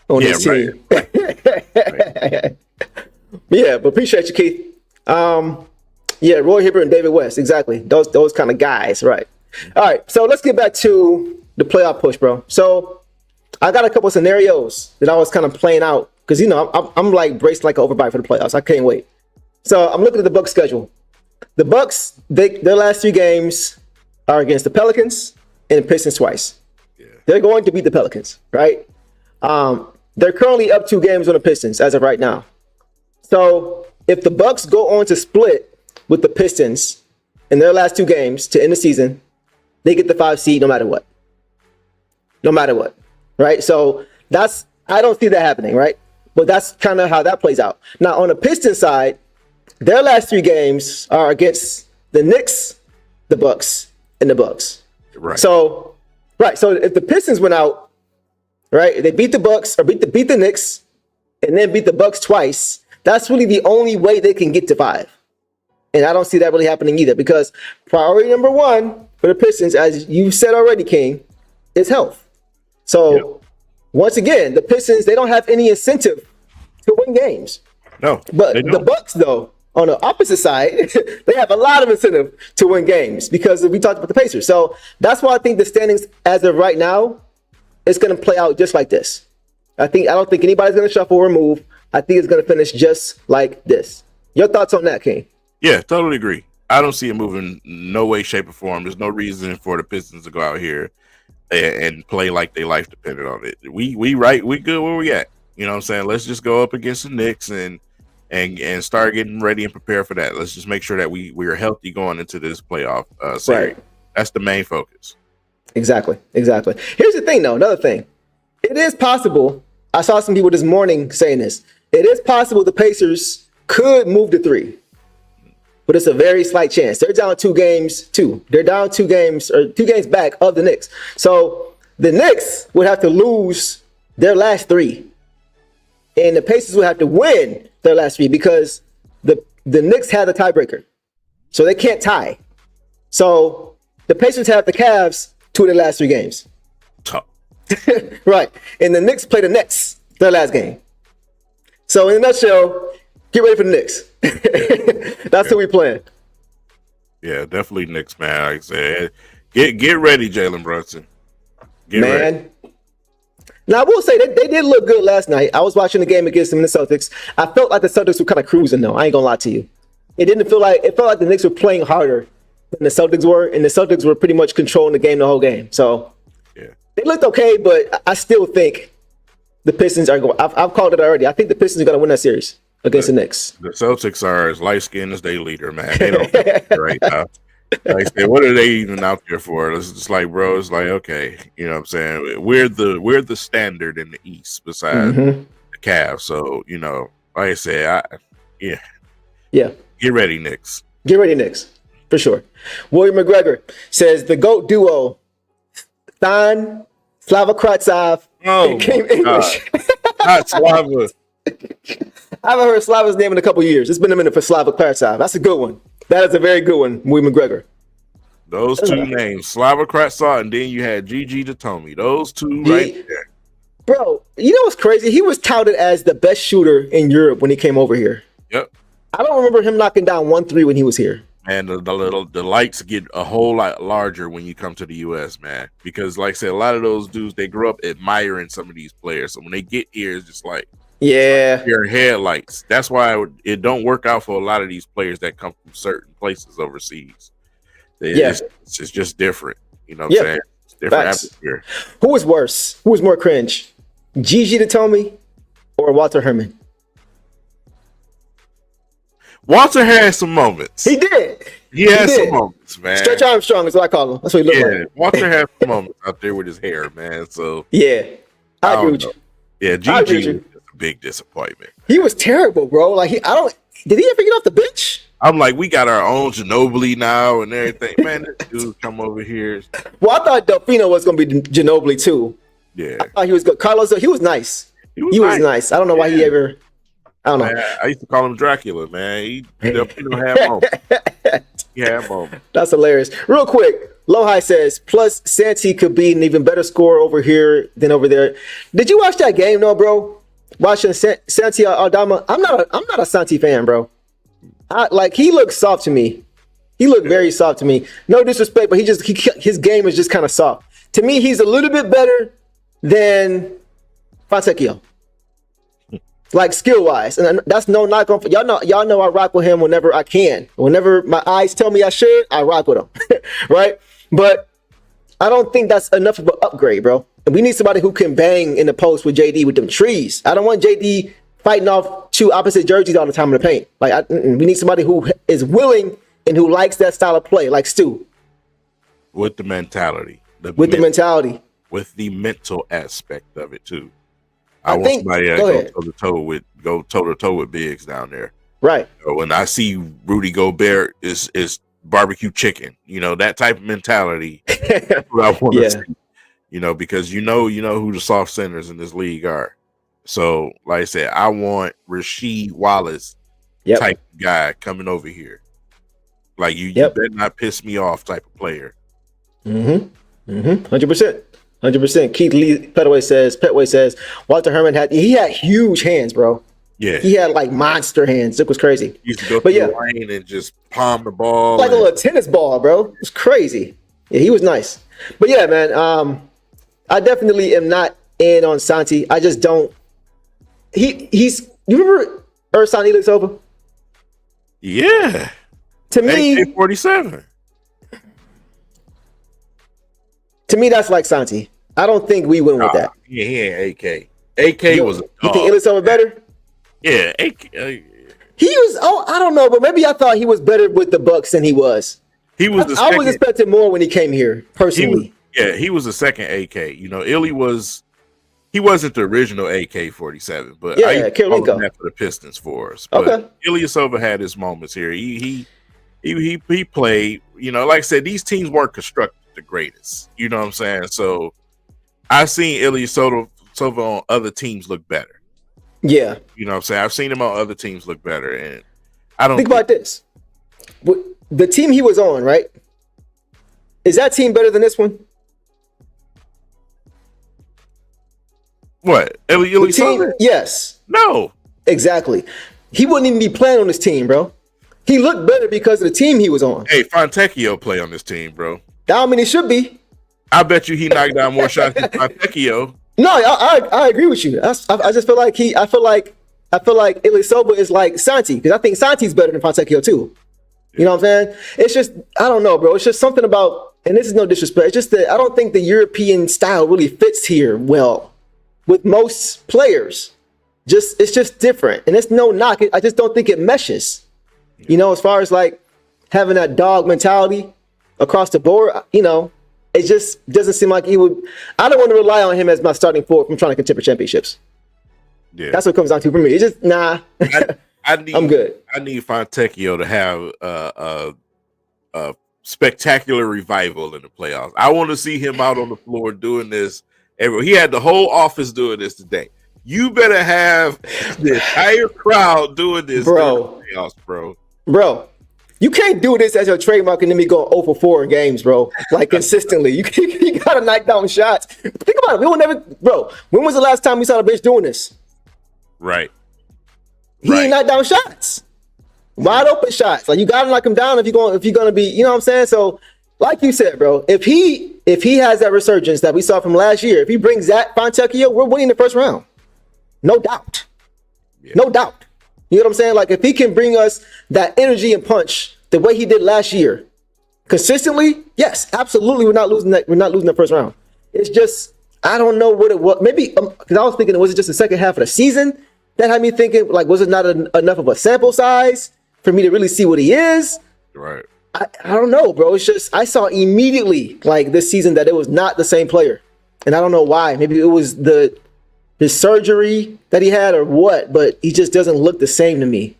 [SPEAKER 2] on this team. Right. Yeah, but appreciate you, Keith. Yeah, Roy Hibbert and David West, exactly. Those kind of guys, right? All right, so let's get back to the playoff push, bro. So I got a couple scenarios that I was kind of playing out because I'm like braced like an overbite for the playoffs. I can't wait. So I'm looking at the Bucks schedule. The Bucks, their last 3 games are against the Pelicans and the Pistons twice. Yeah. They're going to beat the Pelicans, right? They're currently up 2 games on the Pistons as of right now. So if the Bucks go on to split with the Pistons in their last 2 games to end the season, they get the 5 seed no matter what. No matter what, right? So I don't see that happening, right? But that's kind of how that plays out. Now on the Pistons side, their last 3 games are against the Knicks, the Bucks, and the Bucks.
[SPEAKER 3] Right.
[SPEAKER 2] So if the Pistons went out, right, they beat the Bucks or beat the Knicks, and then beat the Bucks twice. That's really the only way they can get to 5. And I don't see that really happening either because priority number 1 for the Pistons, as you said already, King, is health. So once again, the Pistons, they don't have any incentive to win games.
[SPEAKER 3] No,
[SPEAKER 2] But
[SPEAKER 3] they
[SPEAKER 2] the
[SPEAKER 3] don't.
[SPEAKER 2] Bucks, though, on the opposite side, they have a lot of incentive to win games because we talked about the Pacers. So that's why I think the standings as of right now is going to play out just like this. I don't think anybody's going to shuffle or move. I think it's going to finish just like this. Your thoughts on that, King?
[SPEAKER 3] Yeah, totally agree. I don't see it moving no way, shape, or form. There's no reason for the Pistons to go out here and play like their life depended on it. We good where we at. You know what I'm saying? Let's just go up against the Knicks and start getting ready and prepare for that. Let's just make sure that we are healthy going into this playoff series.
[SPEAKER 2] Right.
[SPEAKER 3] That's the main focus.
[SPEAKER 2] Exactly. Here's the thing, though. Another thing. It is possible. I saw some people this morning saying this. It is possible the Pacers could move to 3. But it's a very slight chance. They're down 2 games, too. They're down 2 games or 2 games back of the Knicks. So the Knicks would have to lose their last 3. And the Pacers would have to win their last 3 because the Knicks had the tiebreaker. So they can't tie. So the Pacers have the Cavs 2 of their last 3 games.
[SPEAKER 3] Tough.
[SPEAKER 2] Right. And the Knicks play the Nets their last game. So in a nutshell, get ready for the Knicks. That's who we playing.
[SPEAKER 3] Yeah, definitely Knicks, man. Like I said, get ready, Jalen Brunson. Get ready.
[SPEAKER 2] Now I will say they did look good last night. I was watching the game against them in the Celtics. I felt like the Celtics were kind of cruising though. I ain't gonna lie to you. It felt like the Knicks were playing harder than the Celtics were, and the Celtics were pretty much controlling the game the whole game. So
[SPEAKER 3] Yeah.
[SPEAKER 2] they looked okay, but I still think the Pistons are going. I've called it already. I think the Pistons are going to win that series against the Knicks.
[SPEAKER 3] The Celtics are as light skinned as their leader, man. They don't right now. Like I said, what are they even out there for? It's just like, bro, it's like, okay, you know what I'm saying? We're the standard in the East besides the Cavs. So, you know, like I said, yeah. Get ready, Knicks.
[SPEAKER 2] Get ready, Knicks. For sure. William McGregor says the GOAT duo, Stan Slava Kratsov and King English.
[SPEAKER 3] Not Slava.
[SPEAKER 2] I haven't heard Slava's name in a couple years. It's been a minute for Slava Kratsov. That's a good one. That is a very good one, William McGregor.
[SPEAKER 3] Those 2 names, Slava Kratsov, and then you had Gigi Datomi. Those 2 right there.
[SPEAKER 2] Bro, you know what's crazy? He was touted as the best shooter in Europe when he came over here.
[SPEAKER 3] Yep.
[SPEAKER 2] I don't remember him knocking down 1-3 when he was here.
[SPEAKER 3] And the lights get a whole lot larger when you come to the U.S., man. Because, like I said, a lot of those dudes, they grew up admiring some of these players. So when they get here, it's just like, your headlights. That's why it don't work out for a lot of these players that come from certain places overseas. It's just different. You know what I'm saying? It's different atmosphere.
[SPEAKER 2] Who was worse? Who was more cringe? Gigi Datomi or Walter Herman?
[SPEAKER 3] Walter had some moments.
[SPEAKER 2] He did.
[SPEAKER 3] He had some moments, man.
[SPEAKER 2] Stretch Armstrong is what I call him. That's what he looked like.
[SPEAKER 3] Walter had some moments out there with his hair, man. So
[SPEAKER 2] I agree with you.
[SPEAKER 3] Yeah, Gigi was a big disappointment.
[SPEAKER 2] He was terrible, bro. Like did he ever get off the bench?
[SPEAKER 3] I'm like, we got our own Ginobili now and everything. Man, this dude come over here.
[SPEAKER 2] Well, I thought Delfino was going to be Ginobili too.
[SPEAKER 3] Yeah.
[SPEAKER 2] I thought he was good. Carlos, he was nice. He was nice. I don't know why he ever. I don't know.
[SPEAKER 3] Man, I used to call him Dracula, man. He had moments. He had moments.
[SPEAKER 2] That's hilarious. Real quick, Lohai says, plus Santi could be an even better scorer over here than over there. Did you watch that game, though, bro? Watching Santi Aldama? I'm not a Santi fan, bro. He looked soft to me. He looked very soft to me. No disrespect, but his game is just kind of soft. To me, he's a little bit better than Fontecchio. Like skill wise, and that's no knock on y'all know I rock with him whenever I can. Whenever my eyes tell me I should, I rock with him. Right? But I don't think that's enough of an upgrade, bro. And we need somebody who can bang in the post with JD with them trees. I don't want JD fighting off 2 opposite jerseys all the time in the paint. We need somebody who is willing and who likes that style of play, like Stu.
[SPEAKER 3] With the mentality.
[SPEAKER 2] With the mentality.
[SPEAKER 3] With the mental aspect of it too. I want somebody that go toe to toe with bigs down there.
[SPEAKER 2] Right.
[SPEAKER 3] When I see Rudy Gobert is barbecue chicken, that type of mentality. That's what I want to see. Because you know who the soft centers in this league are. So, like I said, I want Rasheed Wallace type guy coming over here. Like you better not piss me off type of player.
[SPEAKER 2] 100%. 100%. Keith Lee Petway says Walter Herman had huge hands, bro.
[SPEAKER 3] Yeah.
[SPEAKER 2] He had like monster hands. It was crazy.
[SPEAKER 3] He used to go
[SPEAKER 2] But
[SPEAKER 3] through
[SPEAKER 2] yeah,
[SPEAKER 3] the lane and just palm the ball.
[SPEAKER 2] like a little tennis ball, bro. It's crazy. Yeah, he was nice. But yeah, man, I definitely am not in on Santi. I just don't. He's. You remember Ersan Ilyasova?
[SPEAKER 3] Yeah.
[SPEAKER 2] To me,
[SPEAKER 3] AK-47.
[SPEAKER 2] To me, that's like Santi. I don't think we win with that.
[SPEAKER 3] Yeah, he ain't AK. AK was.
[SPEAKER 2] You think Ilyasova better?
[SPEAKER 3] Yeah, AK.
[SPEAKER 2] He was. Oh, I don't know, but maybe I thought he was better with the Bucks than he was.
[SPEAKER 3] He was.
[SPEAKER 2] I was expecting more when he came here. Personally,
[SPEAKER 3] he was the second AK. You know, Illy was. He wasn't the original AK-47, but I
[SPEAKER 2] Karolinko
[SPEAKER 3] that for the Pistons for us. But
[SPEAKER 2] okay.
[SPEAKER 3] Ilyasova had his moments here. He played. You know, like I said, these teams weren't constructed the greatest. You know what I'm saying? So I've seen Ilyasova on other teams look better.
[SPEAKER 2] Yeah.
[SPEAKER 3] You know what I'm saying? I've seen him on other teams look better. And I don't
[SPEAKER 2] think about this. The team he was on, right? Is that team better than this one?
[SPEAKER 3] What? Ilyasova?
[SPEAKER 2] Yes.
[SPEAKER 3] No.
[SPEAKER 2] Exactly. He wouldn't even be playing on this team, bro. He looked better because of the team he was on.
[SPEAKER 3] Hey, Fontecchio play on this team, bro.
[SPEAKER 2] I mean, he should be.
[SPEAKER 3] I bet you he knocked down more shots than Fontecchio.
[SPEAKER 2] No, I agree with you. I just feel like I feel like Ilyasova is like Santi, because I think Santi's better than Fontecchio too. You know what I'm saying? It's just, I don't know, bro. It's just something about, and this is no disrespect, it's just that I don't think the European style really fits here well with most players. It's just different, and it's no knock. I just don't think it meshes. You know, as far as like having that dog mentality across the board, you know, it just doesn't seem like he would. I don't want to rely on him as my starting forward from trying to contend for championships.
[SPEAKER 3] Yeah,
[SPEAKER 2] that's what it comes down to for me. It's just I'm good.
[SPEAKER 3] I need Fontecchio to have a spectacular revival in the playoffs. I want to see him out on the floor doing this. He had the whole office doing this today. You better have the entire crowd doing this,
[SPEAKER 2] bro.
[SPEAKER 3] Playoffs, bro.
[SPEAKER 2] Bro, you can't do this as your trademark and then be going 0 for 4 in games, bro. Like consistently, you gotta knock down shots. Think about it. We will never, bro. When was the last time we saw the bitch doing this?
[SPEAKER 3] Right.
[SPEAKER 2] He ain't knocked down shots, wide open shots. Like you gotta knock him down if you're gonna be, you know what I'm saying? So, like you said, bro, if he has that resurgence that we saw from last year, if he brings that Fontecchio, we're winning the first round, no doubt, no doubt. You know what I'm saying? Like if he can bring us that energy and punch the way he did last year, consistently, yes, absolutely, we're not losing the first round. It's just I don't know what it was. Maybe because I was thinking, was it just the second half of the season that had me thinking, like, was it not enough of a sample size for me to really see what he is?
[SPEAKER 3] Right.
[SPEAKER 2] I don't know, bro. It's just I saw immediately, like this season, that it was not the same player, and I don't know why. Maybe it was his surgery that he had or what, but he just doesn't look the same to me.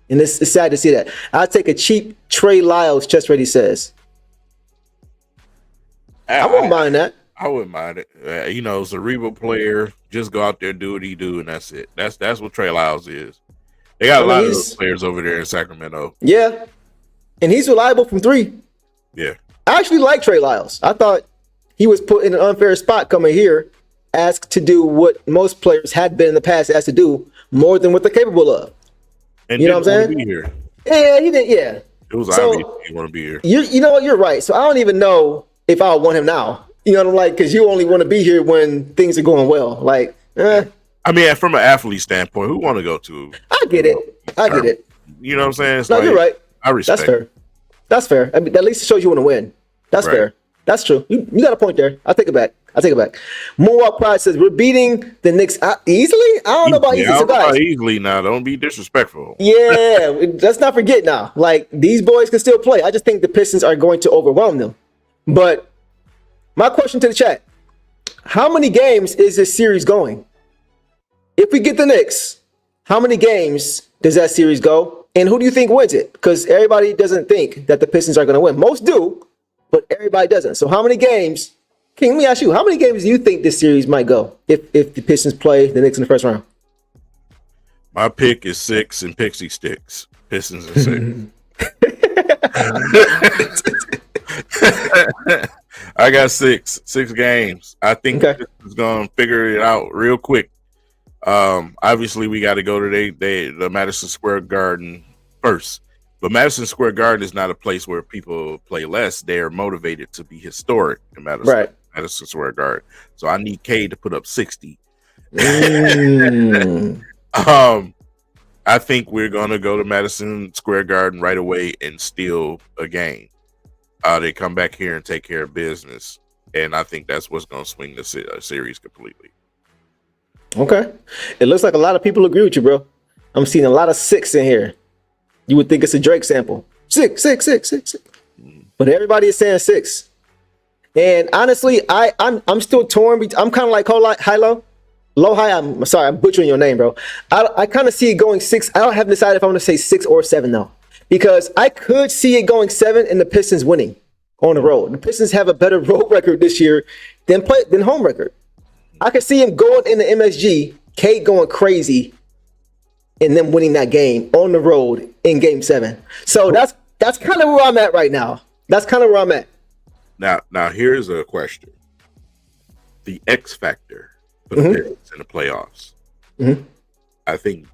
[SPEAKER 2] And it's sad to see that. I'll take a cheap Trey Lyles, Chest Ready says. I wouldn't mind that.
[SPEAKER 3] I wouldn't mind it. You know, cerebral player, just go out there, do what he do, and that's it. That's what Trey Lyles is. They got a lot of those players over there in Sacramento.
[SPEAKER 2] Yeah. And he's reliable from 3.
[SPEAKER 3] Yeah.
[SPEAKER 2] I actually like Trey Lyles. I thought he was put in an unfair spot coming here, asked to do what most players had been in the past asked to do, more than what they're capable of.
[SPEAKER 3] And
[SPEAKER 2] you know what I'm saying?
[SPEAKER 3] Be here.
[SPEAKER 2] Yeah, he didn't. Yeah,
[SPEAKER 3] it was obvious he want to be here.
[SPEAKER 2] You know what? You're right. So I don't even know if I want him now. You know what I'm like? Because you only want to be here when things are going well. Like,
[SPEAKER 3] I mean, from an athlete standpoint, who want to go to?
[SPEAKER 2] I get it. I get it.
[SPEAKER 3] You know what I'm saying? It's
[SPEAKER 2] no, you're right.
[SPEAKER 3] I respect.
[SPEAKER 2] That's fair. That's fair. I mean, at least it shows you want to win. That's fair. That's true. You got a point there. I'll take it back. Moonwalk Pride says we're beating the Knicks easily. I don't know about easily.
[SPEAKER 3] Guys. Easily now. Don't be disrespectful.
[SPEAKER 2] Yeah, let's not forget now. Like these boys can still play. I just think the Pistons are going to overwhelm them. But my question to the chat: how many games is this series going? If we get the Knicks, how many games does that series go? And who do you think wins it? Because everybody doesn't think that the Pistons are going to win. Most do, but everybody doesn't. So how many games? King, let me ask you, how many games do you think this series might go if the Pistons play the Knicks in the first round?
[SPEAKER 3] My pick is 6 and Pixie Sticks. Pistons and 6. I got 6 games. I think the Pistons going to figure it out real quick. Obviously, we got to go to the Madison Square Garden first. But Madison Square Garden is not a place where people play less. They're motivated to be historic in Madison Square Garden. So I need Cade to put up 60. I think we're going to go to Madison Square Garden right away and steal a game. They come back here and take care of business. And I think that's what's going to swing the series completely.
[SPEAKER 2] Okay. It looks like a lot of people agree with you, bro. I'm seeing a lot of 6 in here. You would think it's a Drake sample. 6. But everybody is saying 6. And honestly, I'm still torn. I'm kind of like high-low. Low-high, I'm sorry, I'm butchering your name, bro. I kind of see it going 6. I don't have decided if I want to say 6 or 7, though. Because I could see it going 7 and the Pistons winning on the road. The Pistons have a better road record this year than home record. I could see him going in the MSG, Cade going crazy, and then winning that game on the road in Game 7. So that's kind of where I'm at right now. That's kind of where I'm at.
[SPEAKER 3] Now here's a question: the X factor for the Pistons in the playoffs. Mm-hmm. I think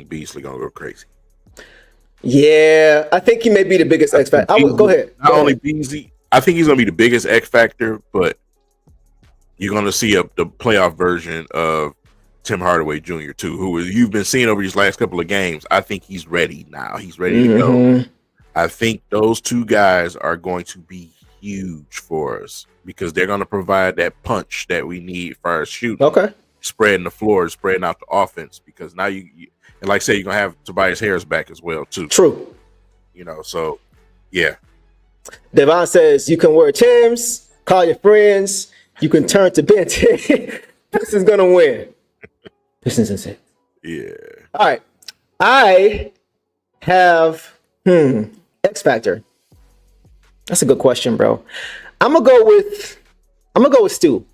[SPEAKER 3] Beasley gonna go crazy.
[SPEAKER 2] Yeah, I think he may be the biggest X factor. Go ahead.
[SPEAKER 3] Not only Beasley, I think he's gonna be the biggest X factor, but you're going to see the playoff version of Tim Hardaway Jr. too, who you've been seeing over these last couple of games. I think he's ready now. He's ready to go. I think those two guys are going to be huge for us because they're going to provide that punch that we need for our shooting.
[SPEAKER 2] Okay.
[SPEAKER 3] Spreading the floor, spreading out the offense, because now you and like I say, you're going to have Tobias Harris back as well too.
[SPEAKER 2] True.
[SPEAKER 3] So yeah.
[SPEAKER 2] Devon says you can wear Timbs, call your friends. You can turn to Ben 10. Pistons gonna win. Pistons in 6.
[SPEAKER 3] Yeah.
[SPEAKER 2] All right. I have X factor. That's a good question, bro. I'm gonna go with Stu.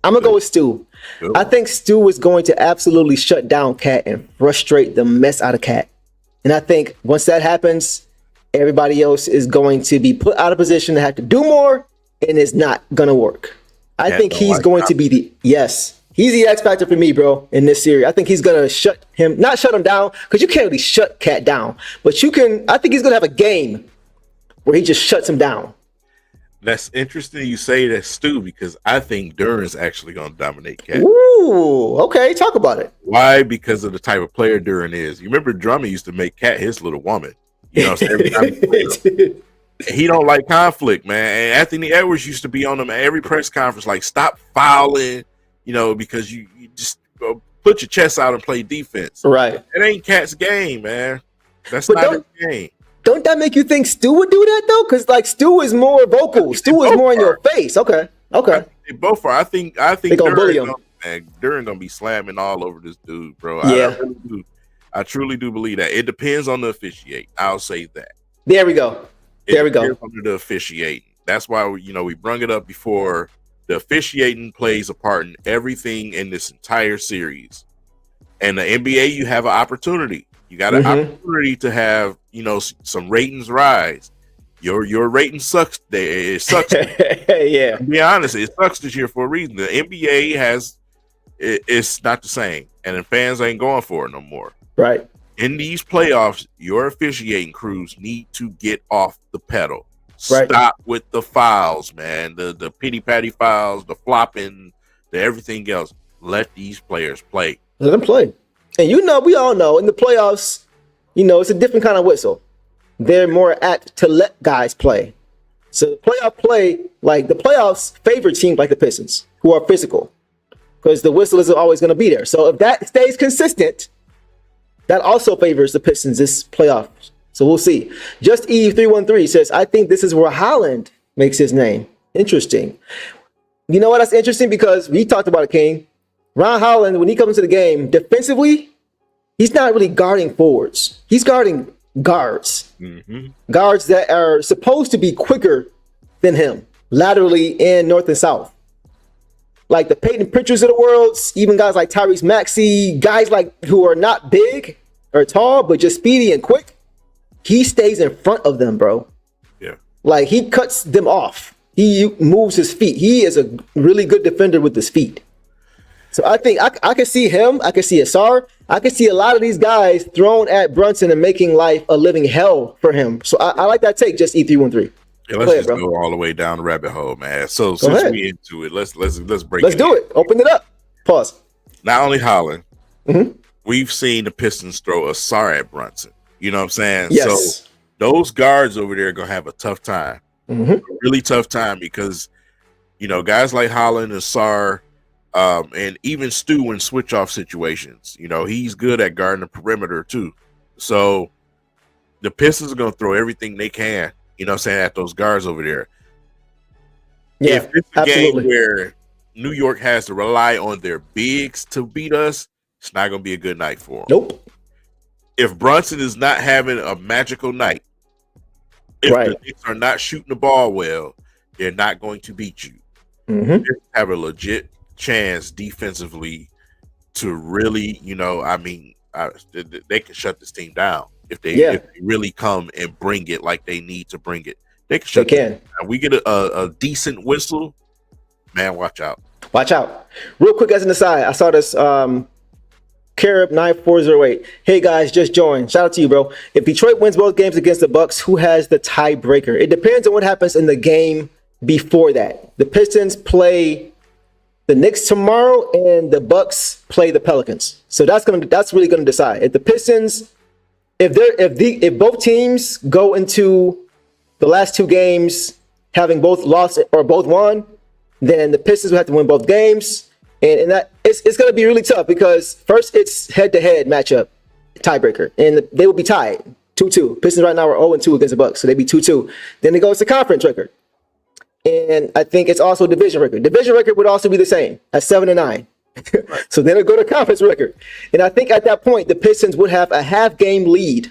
[SPEAKER 2] I think Stu is going to absolutely shut down Cat and frustrate the mess out of Cat. And I think once that happens, everybody else is going to be put out of position to have to do more. And it's not gonna work. I think he's going to be he's the X factor for me, bro, in this series. I think he's gonna not shut him down, because you can't really shut Cat down, but I think he's gonna have a game where he just shuts him down.
[SPEAKER 3] That's interesting you say that, Stu, because I think Duran's actually gonna dominate Cat.
[SPEAKER 2] Ooh, okay, talk about it.
[SPEAKER 3] Why? Because of the type of player Duran is. You remember Drummond used to make Cat his little woman. So every time he don't like conflict, man. And Anthony Edwards used to be on him at every press conference, like, stop fouling, because you just put your chest out and play defense.
[SPEAKER 2] Right.
[SPEAKER 3] It ain't Cat's game, man. That's not his game.
[SPEAKER 2] Don't that make you think Stu would do that, though? Because, Stu is more vocal. Stu is more in your face. Okay.
[SPEAKER 3] They both are. I think
[SPEAKER 2] they gonna bully him.
[SPEAKER 3] Duran gonna be slamming all over this dude, bro.
[SPEAKER 2] Yeah.
[SPEAKER 3] I truly do believe that. It depends on the officiate. I'll say that.
[SPEAKER 2] There we go.
[SPEAKER 3] Under the officiating. That's why we brung it up before. The officiating plays a part in everything in this entire series. And the NBA, you have an opportunity. You got an opportunity to have some ratings rise. Your rating sucks. It sucks.
[SPEAKER 2] Yeah.
[SPEAKER 3] To be honest, it sucks this year for a reason. The NBA it's not the same, and the fans ain't going for it no more.
[SPEAKER 2] Right.
[SPEAKER 3] In these playoffs, your officiating crews need to get off the pedal.
[SPEAKER 2] Right.
[SPEAKER 3] Stop with the fouls, man. The pity-patty fouls, the flopping, the everything else. Let these players play.
[SPEAKER 2] Let them play. And we all know in the playoffs, it's a different kind of whistle. They're more apt to let guys play. So the playoffs favor teams like the Pistons, who are physical, because the whistle isn't always going to be there. So if that stays consistent, that also favors the Pistons this playoff. So we'll see. Just Eve313 says, I think this is where Holland makes his name. Interesting. You know what? That's interesting because we talked about it, King. Ron Holland, when he comes into the game, defensively, he's not really guarding forwards. He's guarding guards. Mm-hmm. Guards that are supposed to be quicker than him, laterally and north and south. Like the Peyton Pritchards of the world, even guys like Tyrese Maxey, guys who are not big or tall, but just speedy and quick. He stays in front of them, bro. Yeah. He cuts them off. He moves his feet. He is a really good defender with his feet. So I think I could see him. I could see Asar. I could see a lot of these guys thrown at Brunson and making life a living hell for him. So I like that take. Just E313.
[SPEAKER 3] Yeah, let's go all the way down the rabbit hole, man. So since we into it, let's break.
[SPEAKER 2] Let's do it. Open it up. Pause.
[SPEAKER 3] Not only Holland, we've seen the Pistons throw Asar at Brunson. You know what I'm saying?
[SPEAKER 2] Yes.
[SPEAKER 3] So those guards over there are gonna have a tough time, a really tough time, because guys like Holland, Asar, and even Stu in switch off situations. He's good at guarding the perimeter too. So the Pistons are gonna throw everything they can. At those guards over there.
[SPEAKER 2] Yeah,
[SPEAKER 3] if it's a game where New York has to rely on their bigs to beat us, it's not going to be a good night for them.
[SPEAKER 2] Nope.
[SPEAKER 3] If Brunson is not having a magical night, if the Knicks are not shooting the ball well, they're not going to beat you. They have a legit chance defensively to really, they can shut this team down. If they really come and bring it like they need to bring it, they can shut it down. We get a decent whistle, man, watch out.
[SPEAKER 2] Watch out. Real quick as an aside, I saw this Carib 9408. Hey guys, just joined. Shout out to you, bro. If Detroit wins both games against the Bucks, who has the tiebreaker? It depends on what happens in the game before that. The Pistons play the Knicks tomorrow and the Bucks play the Pelicans. So that's really gonna decide. If the Pistons, if both teams go into the last two games having both lost or both won, then the Pistons will have to win both games, and that it's going to be really tough because first it's head-to-head matchup tiebreaker, and they will be tied 2-2. Pistons right now are 0-2 against the Bucks, so they'd be 2-2. Then it goes to conference record, and I think it's also division record. Division record would also be the same at 7-9. So then it'll go to conference record. And I think at that point, the Pistons would have a half-game lead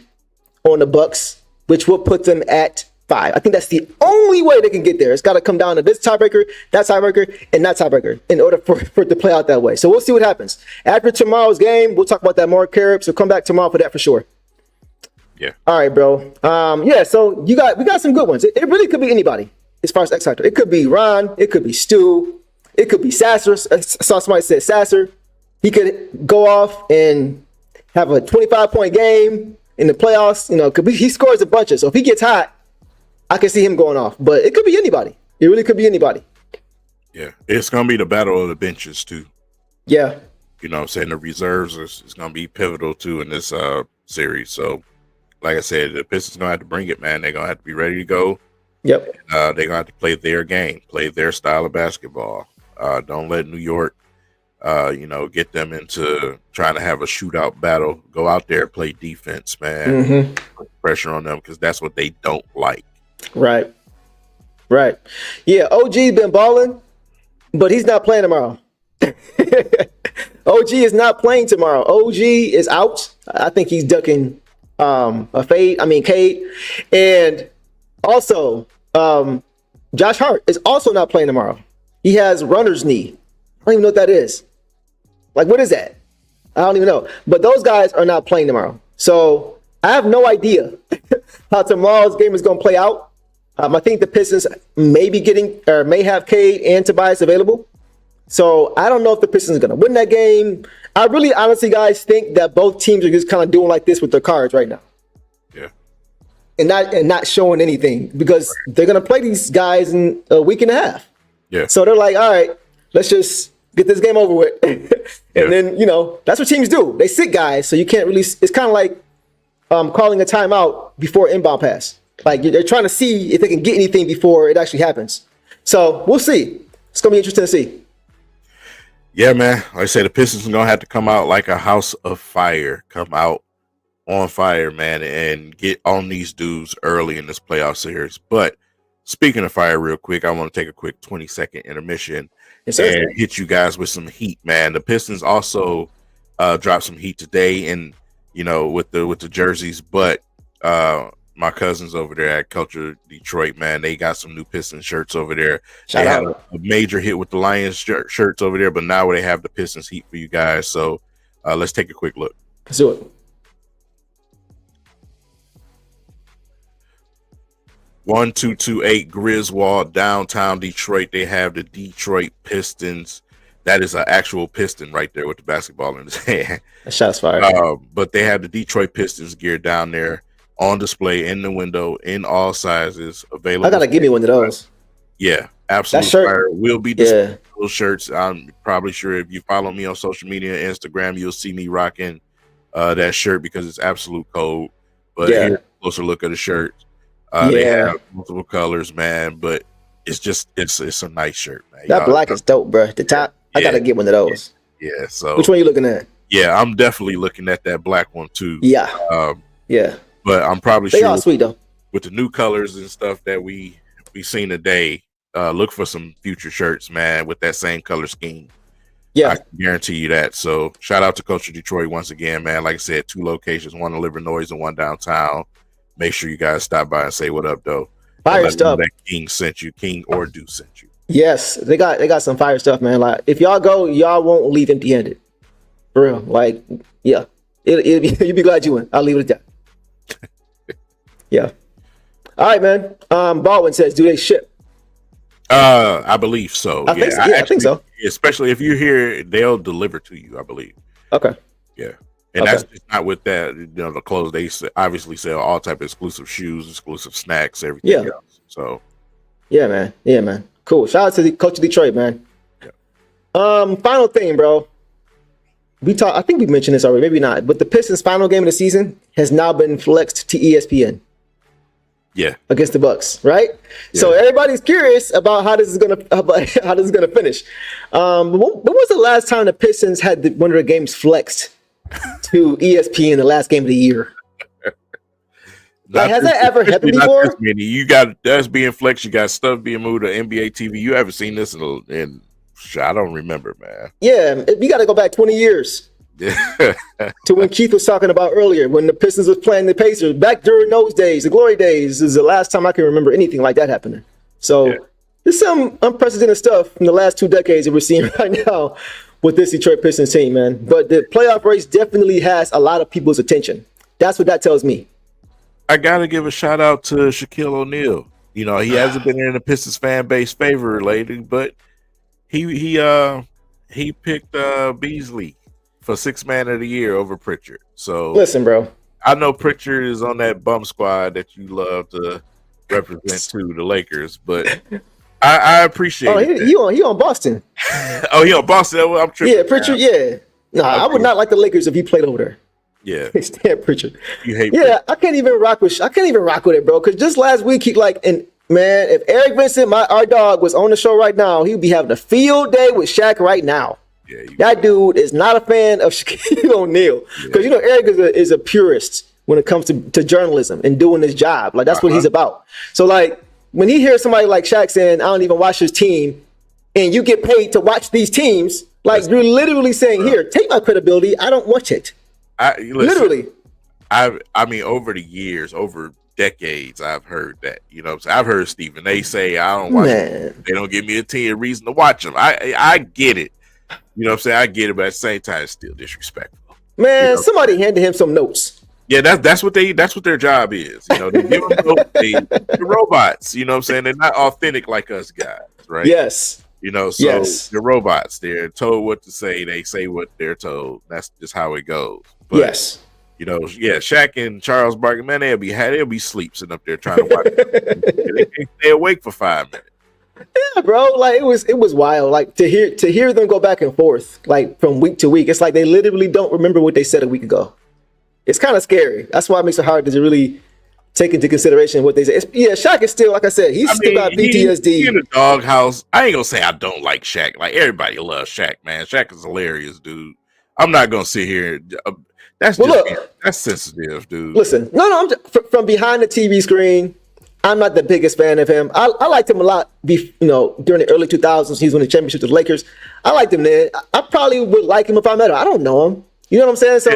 [SPEAKER 2] on the Bucks, which will put them at 5. I think that's the only way they can get there. It's got to come down to this tiebreaker, that tiebreaker in order for it to play out that way. So we'll see what happens. After tomorrow's game, we'll talk about that more, Carib. So come back tomorrow for that for sure.
[SPEAKER 3] Yeah.
[SPEAKER 2] All right, bro. So we got some good ones. It really could be anybody as far as X Factor. It could be Ron. It could be Stu. It could be Sasser. I saw somebody said Sasser. He could go off and have a 25-point game in the playoffs. He scores a bunch of. So if he gets hot, I can see him going off. But it could be anybody. It really could be anybody.
[SPEAKER 3] Yeah. It's going to be the battle of the benches, too.
[SPEAKER 2] Yeah.
[SPEAKER 3] You know what I'm saying? The reserves is going to be pivotal, too, in this series. So, like I said, the Pistons going to have to bring it, man. They're going to have to be ready to go.
[SPEAKER 2] Yep.
[SPEAKER 3] They're going to have to play their game, play their style of basketball. Don't let New York, get them into trying to have a shootout battle. Go out there, play defense, man. Put pressure on them because that's what they don't like. Right.
[SPEAKER 2] Yeah, OG's been balling, but he's not playing tomorrow. OG is not playing tomorrow. OG is out. I think he's ducking Cade. And also, Josh Hart is also not playing tomorrow. He has runner's knee. I don't even know what that is. Like, what is that? I don't even know. But those guys are not playing tomorrow. So I have no idea how tomorrow's game is going to play out. I think the Pistons may have Cade and Tobias available. So I don't know if the Pistons are going to win that game. I really honestly, guys, think that both teams are just kind of doing like this with their cards right now.
[SPEAKER 3] Yeah.
[SPEAKER 2] And not showing anything because they're going to play these guys in a week and a half.
[SPEAKER 3] Yeah.
[SPEAKER 2] So they're like, all right, let's just get this game over with. And then, that's what teams do. They sit guys, so you can't really, it's kind of like calling a timeout before inbound pass. Like they're trying to see if they can get anything before it actually happens. So we'll see. It's going to be interesting to see.
[SPEAKER 3] Yeah, man. Like I said, the Pistons are going to have to come out like a house of fire. Come out on fire, man, and get on these dudes early in this playoff series. But speaking of fire real quick, I want to take a quick 20-second intermission and hit you guys with some heat, man. The Pistons also dropped some heat today and, with the jerseys, but my cousins over there at Culture Detroit, man, they got some new Pistons shirts over there. They had a major hit with the Lions shirts over there, but now they have the Pistons heat for you guys. So let's take a quick look.
[SPEAKER 2] Let's do it.
[SPEAKER 3] 1228 Griswold, downtown Detroit. They have the Detroit Pistons That is an actual piston right there with the basketball in his hand.
[SPEAKER 2] That shot's fire.
[SPEAKER 3] But they have the Detroit Pistons gear down there on display in the window in all sizes available.
[SPEAKER 2] I gotta give me one of those.
[SPEAKER 3] Yeah, absolutely.
[SPEAKER 2] That shirt
[SPEAKER 3] fire. Will be displaying those shirts. I'm probably sure if you follow me on social media, Instagram, you'll see me rocking that shirt because it's absolute cold. But here's a closer look at the shirt. They have multiple colors, man, but it's a nice shirt, man.
[SPEAKER 2] That black is dope, bro. The top, I gotta get one of those.
[SPEAKER 3] Yeah. So
[SPEAKER 2] which one are you looking at?
[SPEAKER 3] Yeah, I'm definitely looking at that black one too.
[SPEAKER 2] Yeah.
[SPEAKER 3] But I'm probably
[SPEAKER 2] they all sweet though.
[SPEAKER 3] With the new colors and stuff that we seen today, look for some future shirts, man, with that same color scheme. Yeah, I can guarantee you that. So shout out to Coach of Detroit once again, man. Like I said, 2 locations, one in Livernois and one downtown. Make sure you guys stop by and say what up, though.
[SPEAKER 2] Fire stuff.
[SPEAKER 3] That King sent you, King or Do sent you.
[SPEAKER 2] Yes, they got some fire stuff, man. Like if y'all go, y'all won't leave empty-handed. For real. Like, yeah. You'll be glad you went. I'll leave it at that. Yeah. All right, man. Baldwin says, do they ship?
[SPEAKER 3] I believe so.
[SPEAKER 2] I think so.
[SPEAKER 3] Especially if you're here, they'll deliver to you, I believe.
[SPEAKER 2] Okay.
[SPEAKER 3] Yeah. And that's just not with that, the clothes. They obviously sell all type of exclusive shoes, exclusive snacks, everything else. So yeah, man. Cool. Shout out to the Coach of Detroit, man. Yeah. Final thing, bro. I think we mentioned this already, maybe not, but the Pistons' final game of the season has now been flexed to ESPN. Yeah, against the Bucks, right? Yeah. So everybody's curious about how this is gonna finish. When was the last time the Pistons had one of their games flexed to ESPN, the last game of the year? Like, has that ever happened before? You got that's being flexed. You got stuff being moved to NBA TV. You haven't seen this in I don't remember, man. Yeah,
[SPEAKER 2] you got to go back 20 years. To when Keith was talking about earlier, when the Pistons was playing the Pacers, back during those days, the glory days, is the last time I can remember anything like that happening. So there's some unprecedented stuff from the last 2 decades that we're seeing right now with this Detroit Pistons team, man. But the playoff race definitely has a lot of people's attention. That's what that tells me.
[SPEAKER 3] I gotta give a shout out to Shaquille O'Neal. He hasn't been in the Pistons fan base favor lately, but he picked Beasley for 6th man of the year over Pritchard. So
[SPEAKER 2] listen, bro.
[SPEAKER 3] I know Pritchard is on that bum squad that you love to represent to the Lakers, but I appreciate it.
[SPEAKER 2] He on Boston.
[SPEAKER 3] Oh, he on Boston. I'm tripping.
[SPEAKER 2] Yeah, Pritchard. Yeah. No, I would not like the Lakers if he played over there.
[SPEAKER 3] Yeah.
[SPEAKER 2] Stand Pritchard.
[SPEAKER 3] You hate
[SPEAKER 2] Pritchard. I can't even rock with it, bro. Because just last week man, if Eric Vincent, our dog, was on the show right now, he would be having a field day with Shaq right now. Yeah, that dude is not a fan of Shaquille O'Neal. Because, Eric is a purist when it comes to journalism and doing his job. Like, that's what he's about. So, like, when he hears somebody like Shaq saying, I don't even watch his team, and you get paid to watch these teams, like, you're literally saying, here, take my credibility. I don't watch it. Literally.
[SPEAKER 3] I mean, over the years, over decades, I've heard that. I've heard Stephen A say, I don't watch them. They don't give me a 10 reason to watch them. I get it. I get it, but at the same time, it's still disrespectful.
[SPEAKER 2] Man, somebody handed him some notes.
[SPEAKER 3] Yeah, that's what their job is. They give them notes. They're robots. They're not authentic like us guys, right?
[SPEAKER 2] Yes.
[SPEAKER 3] They're robots. They're told what to say. They say what they're told. That's just how it goes. But,
[SPEAKER 2] yes.
[SPEAKER 3] Shaq and Charles Barkley, man, they'll be sleep sitting up there trying to watch. They can't stay awake for 5 minutes.
[SPEAKER 2] Yeah, bro. Like it was wild. Like to hear them go back and forth, like from week to week. It's like they literally don't remember what they said a week ago. It's kind of scary. That's why it makes it hard to really take into consideration what they say. Shaq is still, like I said, still got PTSD.
[SPEAKER 3] He in the doghouse. I ain't gonna say I don't like Shaq. Like everybody loves Shaq, man. Shaq is hilarious, dude. I'm not gonna sit here. That's sensitive, dude.
[SPEAKER 2] Listen, I'm just, from behind the TV screen. I'm not the biggest fan of him. I liked him a lot. During the early 2000s, he's winning championships with the Lakers. I liked him then. I probably would like him if I met him. I don't know him. You know what I'm saying? So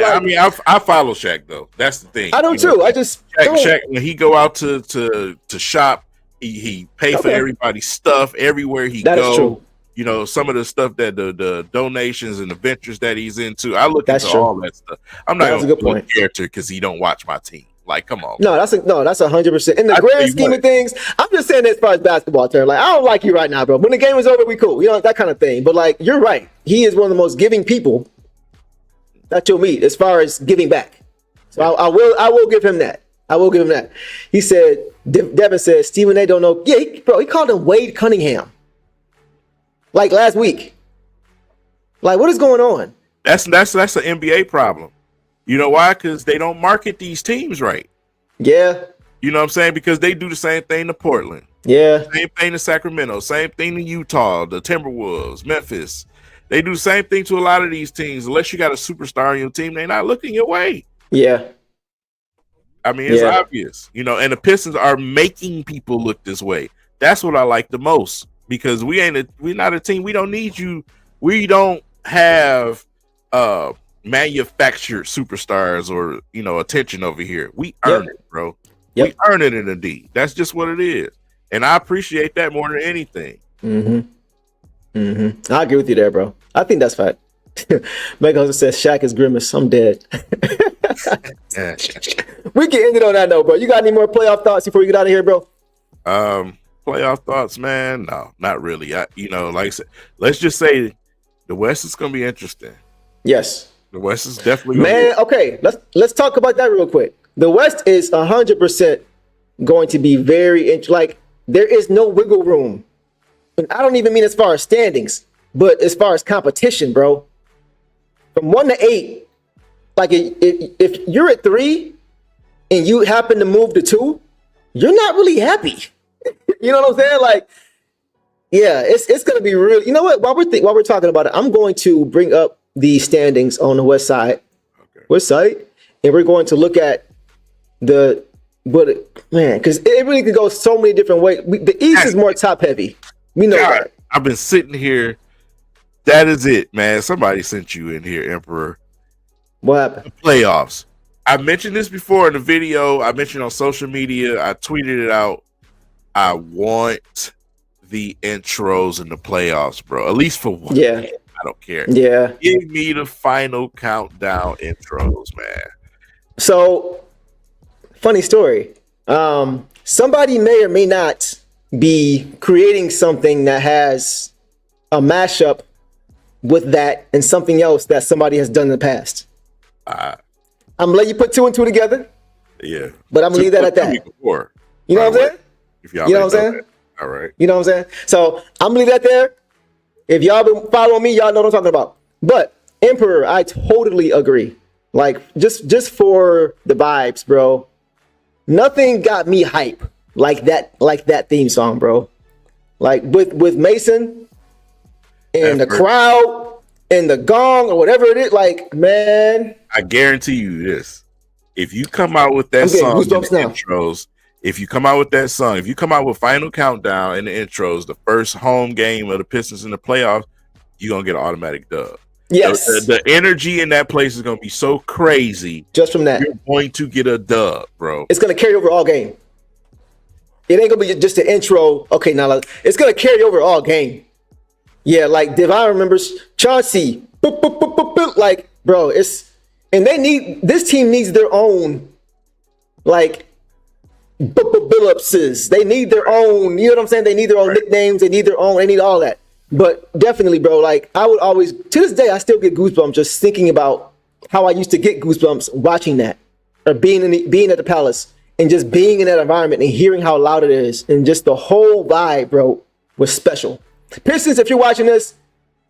[SPEAKER 3] I follow Shaq though. That's the thing.
[SPEAKER 2] I don't too. I just
[SPEAKER 3] Shaq when he go out to shop, he pay for everybody's stuff everywhere he goes. That is true. Some of the stuff that the donations and the ventures that he's into. I look into all that stuff. I'm not going to be a character because he don't watch my team. Like, come on.
[SPEAKER 2] No, that's 100%. In the
[SPEAKER 3] I tell
[SPEAKER 2] grand
[SPEAKER 3] you
[SPEAKER 2] scheme
[SPEAKER 3] what.
[SPEAKER 2] of things, I'm just saying that as far as basketball term. Like, I don't like you right now, bro. When the game is over, we cool. You know, that kind of thing. But like, you're right. He is one of the most giving people that you'll meet as far as giving back. So I will give him that. I will give him that. He said, Devin said, Stephen A don't know. Yeah, he called him Wade Cunningham. Like last week. Like, what is going on?
[SPEAKER 3] That's an NBA problem. You know why? Because they don't market these teams right.
[SPEAKER 2] Yeah.
[SPEAKER 3] You know what I'm saying? Because they do the same thing to Portland.
[SPEAKER 2] Yeah.
[SPEAKER 3] Same thing to Sacramento. Same thing to Utah, the Timberwolves, Memphis. They do the same thing to a lot of these teams. Unless you got a superstar on your team, they're not looking your way.
[SPEAKER 2] Yeah.
[SPEAKER 3] I mean, it's obvious. You know, and the Pistons are making people look this way. That's what I like the most. Because we're not a team. We don't need you. We don't have manufactured superstars or attention over here. We earn it, bro. Yep. We earn it in a D. That's just what it is, and I appreciate that more than anything.
[SPEAKER 2] I agree with you there, bro. I think that's fact. Megan says Shaq is grimace. I'm dead. We can end it on that note, bro. You got any more playoff thoughts before we get out of here, bro?
[SPEAKER 3] Playoff thoughts, man. No, not really. Like I said, let's just say the West is going to be interesting.
[SPEAKER 2] Yes.
[SPEAKER 3] The West is definitely
[SPEAKER 2] okay. Let's talk about that real quick. The West is 100% going to be very like there is no wiggle room, and I don't even mean as far as standings, but as far as competition, bro. From 1 to 8, like if you're at 3 and you happen to move to 2, you're not really happy. You know what I'm saying? Like, yeah, it's gonna be real. You know what? While we're talking about it, I'm going to bring up the standings on the West side, and we're going to look at because it really could go so many different ways. The East is more top heavy. We know that.
[SPEAKER 3] I've been sitting here. That is it, man. Somebody sent you in here, Emperor.
[SPEAKER 2] What happened?
[SPEAKER 3] The playoffs. I mentioned this before in the video. I mentioned on social media. I tweeted it out. I want the intros in the playoffs, bro. At least for one.
[SPEAKER 2] Yeah.
[SPEAKER 3] I don't care.
[SPEAKER 2] Yeah.
[SPEAKER 3] Give me the final countdown intros, man.
[SPEAKER 2] So, funny story. Somebody may or may not be creating something that has a mashup with that and something else that somebody has done in the past. I'm gonna let you put 2 and 2 together.
[SPEAKER 3] Yeah.
[SPEAKER 2] But I'm gonna leave that at that.
[SPEAKER 3] Before.
[SPEAKER 2] You know what I'm saying?
[SPEAKER 3] You
[SPEAKER 2] know what I'm saying?
[SPEAKER 3] All right.
[SPEAKER 2] You know what I'm saying? So I'm gonna leave that there. If y'all been following me, y'all know what I'm talking about. But Emperor, I totally agree. Like just for the vibes, bro. Nothing got me hype like that theme song, bro. Like with Mason and the crowd and the gong or whatever it is, like, man.
[SPEAKER 3] I guarantee you this. If you come out with that song in the intros, if you come out with that song, if you come out with Final Countdown in the intros, the first home game of the Pistons in the playoffs, you're going to get an automatic dub.
[SPEAKER 2] Yes.
[SPEAKER 3] The energy in that place is going to be so crazy.
[SPEAKER 2] Just from that.
[SPEAKER 3] You're going to get a dub, bro.
[SPEAKER 2] It's going to carry over all game. It ain't going to be just an intro. Okay, now it's going to carry over all game. Yeah, like Divine remembers Chauncey. Boop, boop, boop, boop, boop. Like, bro, this team needs their own, like, Billupses. They need their own, you know what I'm saying? They need their own nicknames. They need all that. But definitely, bro, like, I would always, to this day, I still get goosebumps just thinking about how I used to get goosebumps watching that, or being at the Palace and just being in that environment and hearing how loud it is, and just the whole vibe, bro, was special. Pistons, if you're watching this,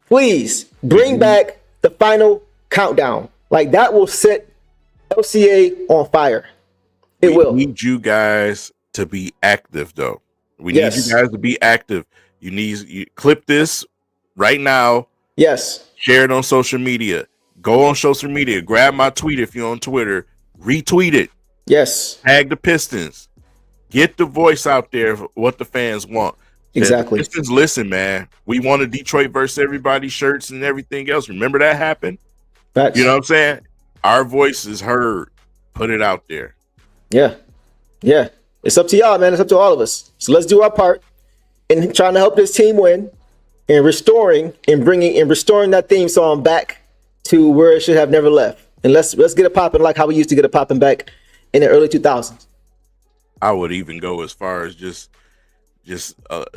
[SPEAKER 2] please bring back the Final Countdown. Like, that will set LCA on fire. It will.
[SPEAKER 3] We need you guys to be active, though. We need you guys to be active. You clip this right now.
[SPEAKER 2] Yes.
[SPEAKER 3] Share it on social media. Go on social media. Grab my tweet if you're on Twitter. Retweet it.
[SPEAKER 2] Yes.
[SPEAKER 3] Tag the Pistons. Get the voice out there of what the fans want.
[SPEAKER 2] Exactly.
[SPEAKER 3] The Pistons, listen, man. We wanted Detroit versus everybody shirts and everything else. Remember that happened?
[SPEAKER 2] Facts.
[SPEAKER 3] You know what I'm saying? Our voice is heard. Put it out there.
[SPEAKER 2] Yeah. Yeah. It's up to y'all, man. It's up to all of us. So let's do our part in trying to help this team win and restoring that theme song back to where it should have never left. And let's get it popping like how we used to get it popping back in the early 2000s.
[SPEAKER 3] I would even go as far as just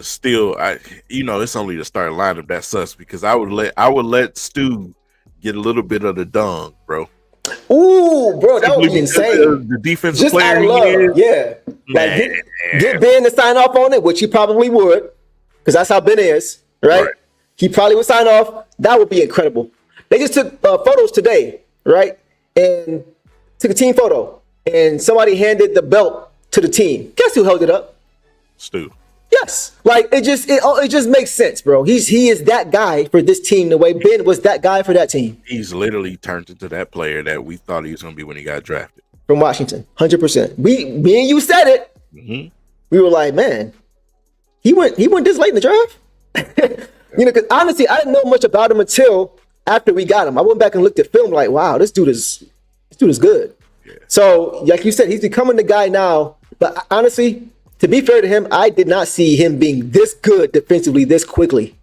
[SPEAKER 3] still, it's only the starting lineup that sucks because I would let Stu get a little bit of the dung, bro.
[SPEAKER 2] Ooh, bro, that would be insane.
[SPEAKER 3] The defensive
[SPEAKER 2] just
[SPEAKER 3] player
[SPEAKER 2] out of love, yeah. Like get Ben to sign off on it, which he probably would, because that's how Ben is, right? He probably would sign off. That would be incredible. They just took photos today, right? And took a team photo, and somebody handed the belt to the team. Guess who held it up?
[SPEAKER 3] Stu.
[SPEAKER 2] Yes, like it just makes sense, bro. He is that guy for this team the way Ben was that guy for that team.
[SPEAKER 3] He's literally turned into that player that we thought he was going to be when he got drafted
[SPEAKER 2] from Washington. 100%. Me and you said it.
[SPEAKER 3] Mm-hmm.
[SPEAKER 2] We were like, man, he went this late in the draft. Because honestly, I didn't know much about him until after we got him. I went back and looked at film, like, wow, this dude is good. Yeah. So, like you said, he's becoming the guy now. But honestly, to be fair to him, I did not see him being this good defensively this quickly.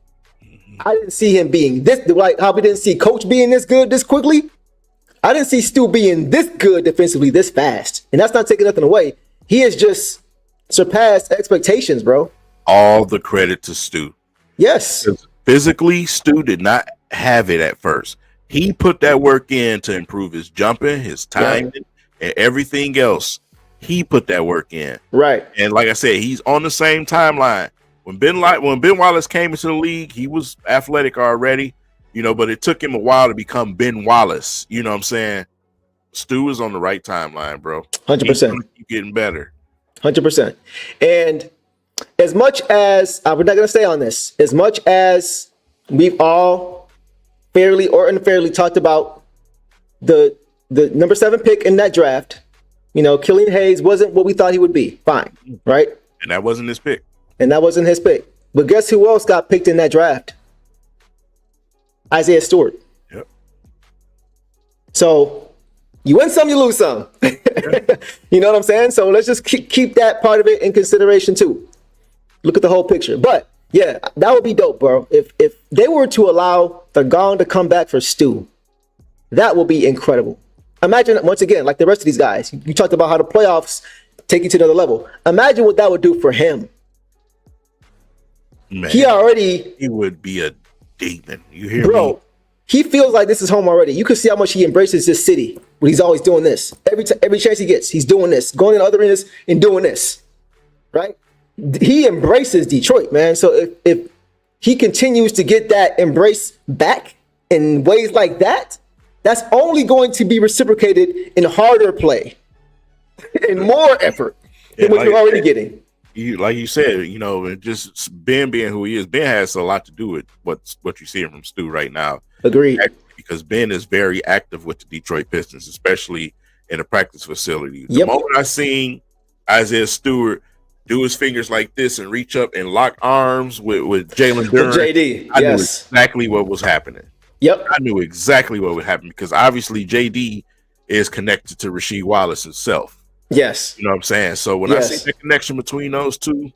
[SPEAKER 2] I didn't see him being this, like how we didn't see Coach being this good this quickly. I didn't see Stu being this good defensively this fast. And that's not taking nothing away. He has just surpassed expectations, bro.
[SPEAKER 3] All the credit to Stu.
[SPEAKER 2] Yes.
[SPEAKER 3] Physically, Stu did not have it at first. He put that work in to improve his jumping, his timing, and everything else. He put that work in.
[SPEAKER 2] Right.
[SPEAKER 3] And like I said, he's on the same timeline. When Ben Wallace came into the league, he was athletic already, but it took him a while to become Ben Wallace. You know what I'm saying? Stu is on the right timeline, bro.
[SPEAKER 2] 100%.
[SPEAKER 3] He's getting better.
[SPEAKER 2] 100%. And as much as we're not going to stay on this, as much as we've all fairly or unfairly talked about the number 7 pick in that draft, Killian Hayes wasn't what we thought he would be. Fine, right?
[SPEAKER 3] And that wasn't his pick.
[SPEAKER 2] But guess who else got picked in that draft? Isaiah Stewart.
[SPEAKER 3] Yep.
[SPEAKER 2] So you win some, you lose some. You know what I'm saying? So let's just keep that part of it in consideration too. Look at the whole picture. But yeah, that would be dope, bro. If they were to allow the Gong to come back for Stu, that would be incredible. Imagine, once again, like the rest of these guys, you talked about how the playoffs take you to another level. Imagine what that would do for him.
[SPEAKER 3] Man,
[SPEAKER 2] he
[SPEAKER 3] would be a demon. You hear
[SPEAKER 2] bro,
[SPEAKER 3] me?
[SPEAKER 2] He feels like this is home already. You can see how much he embraces this city when he's always doing this. Every chance he gets, he's doing this, going in other arenas and doing this, right? He embraces Detroit, man. So if he continues to get that embrace back in ways like that, that's only going to be reciprocated in harder play and more effort than what you're already getting.
[SPEAKER 3] Like you said, just Ben being who he is, Ben has a lot to do with what you're seeing from Stu right now.
[SPEAKER 2] Agreed.
[SPEAKER 3] Because Ben is very active with the Detroit Pistons, especially in the practice facility. The moment I seen Isaiah Stewart do his fingers like this and reach up and lock arms with Jalen Duren,
[SPEAKER 2] JD,
[SPEAKER 3] I knew exactly what was happening.
[SPEAKER 2] Yep.
[SPEAKER 3] I knew exactly what would happen because obviously JD is connected to Rasheed Wallace himself.
[SPEAKER 2] Yes.
[SPEAKER 3] You know what I'm saying? So when I see the connection between those two,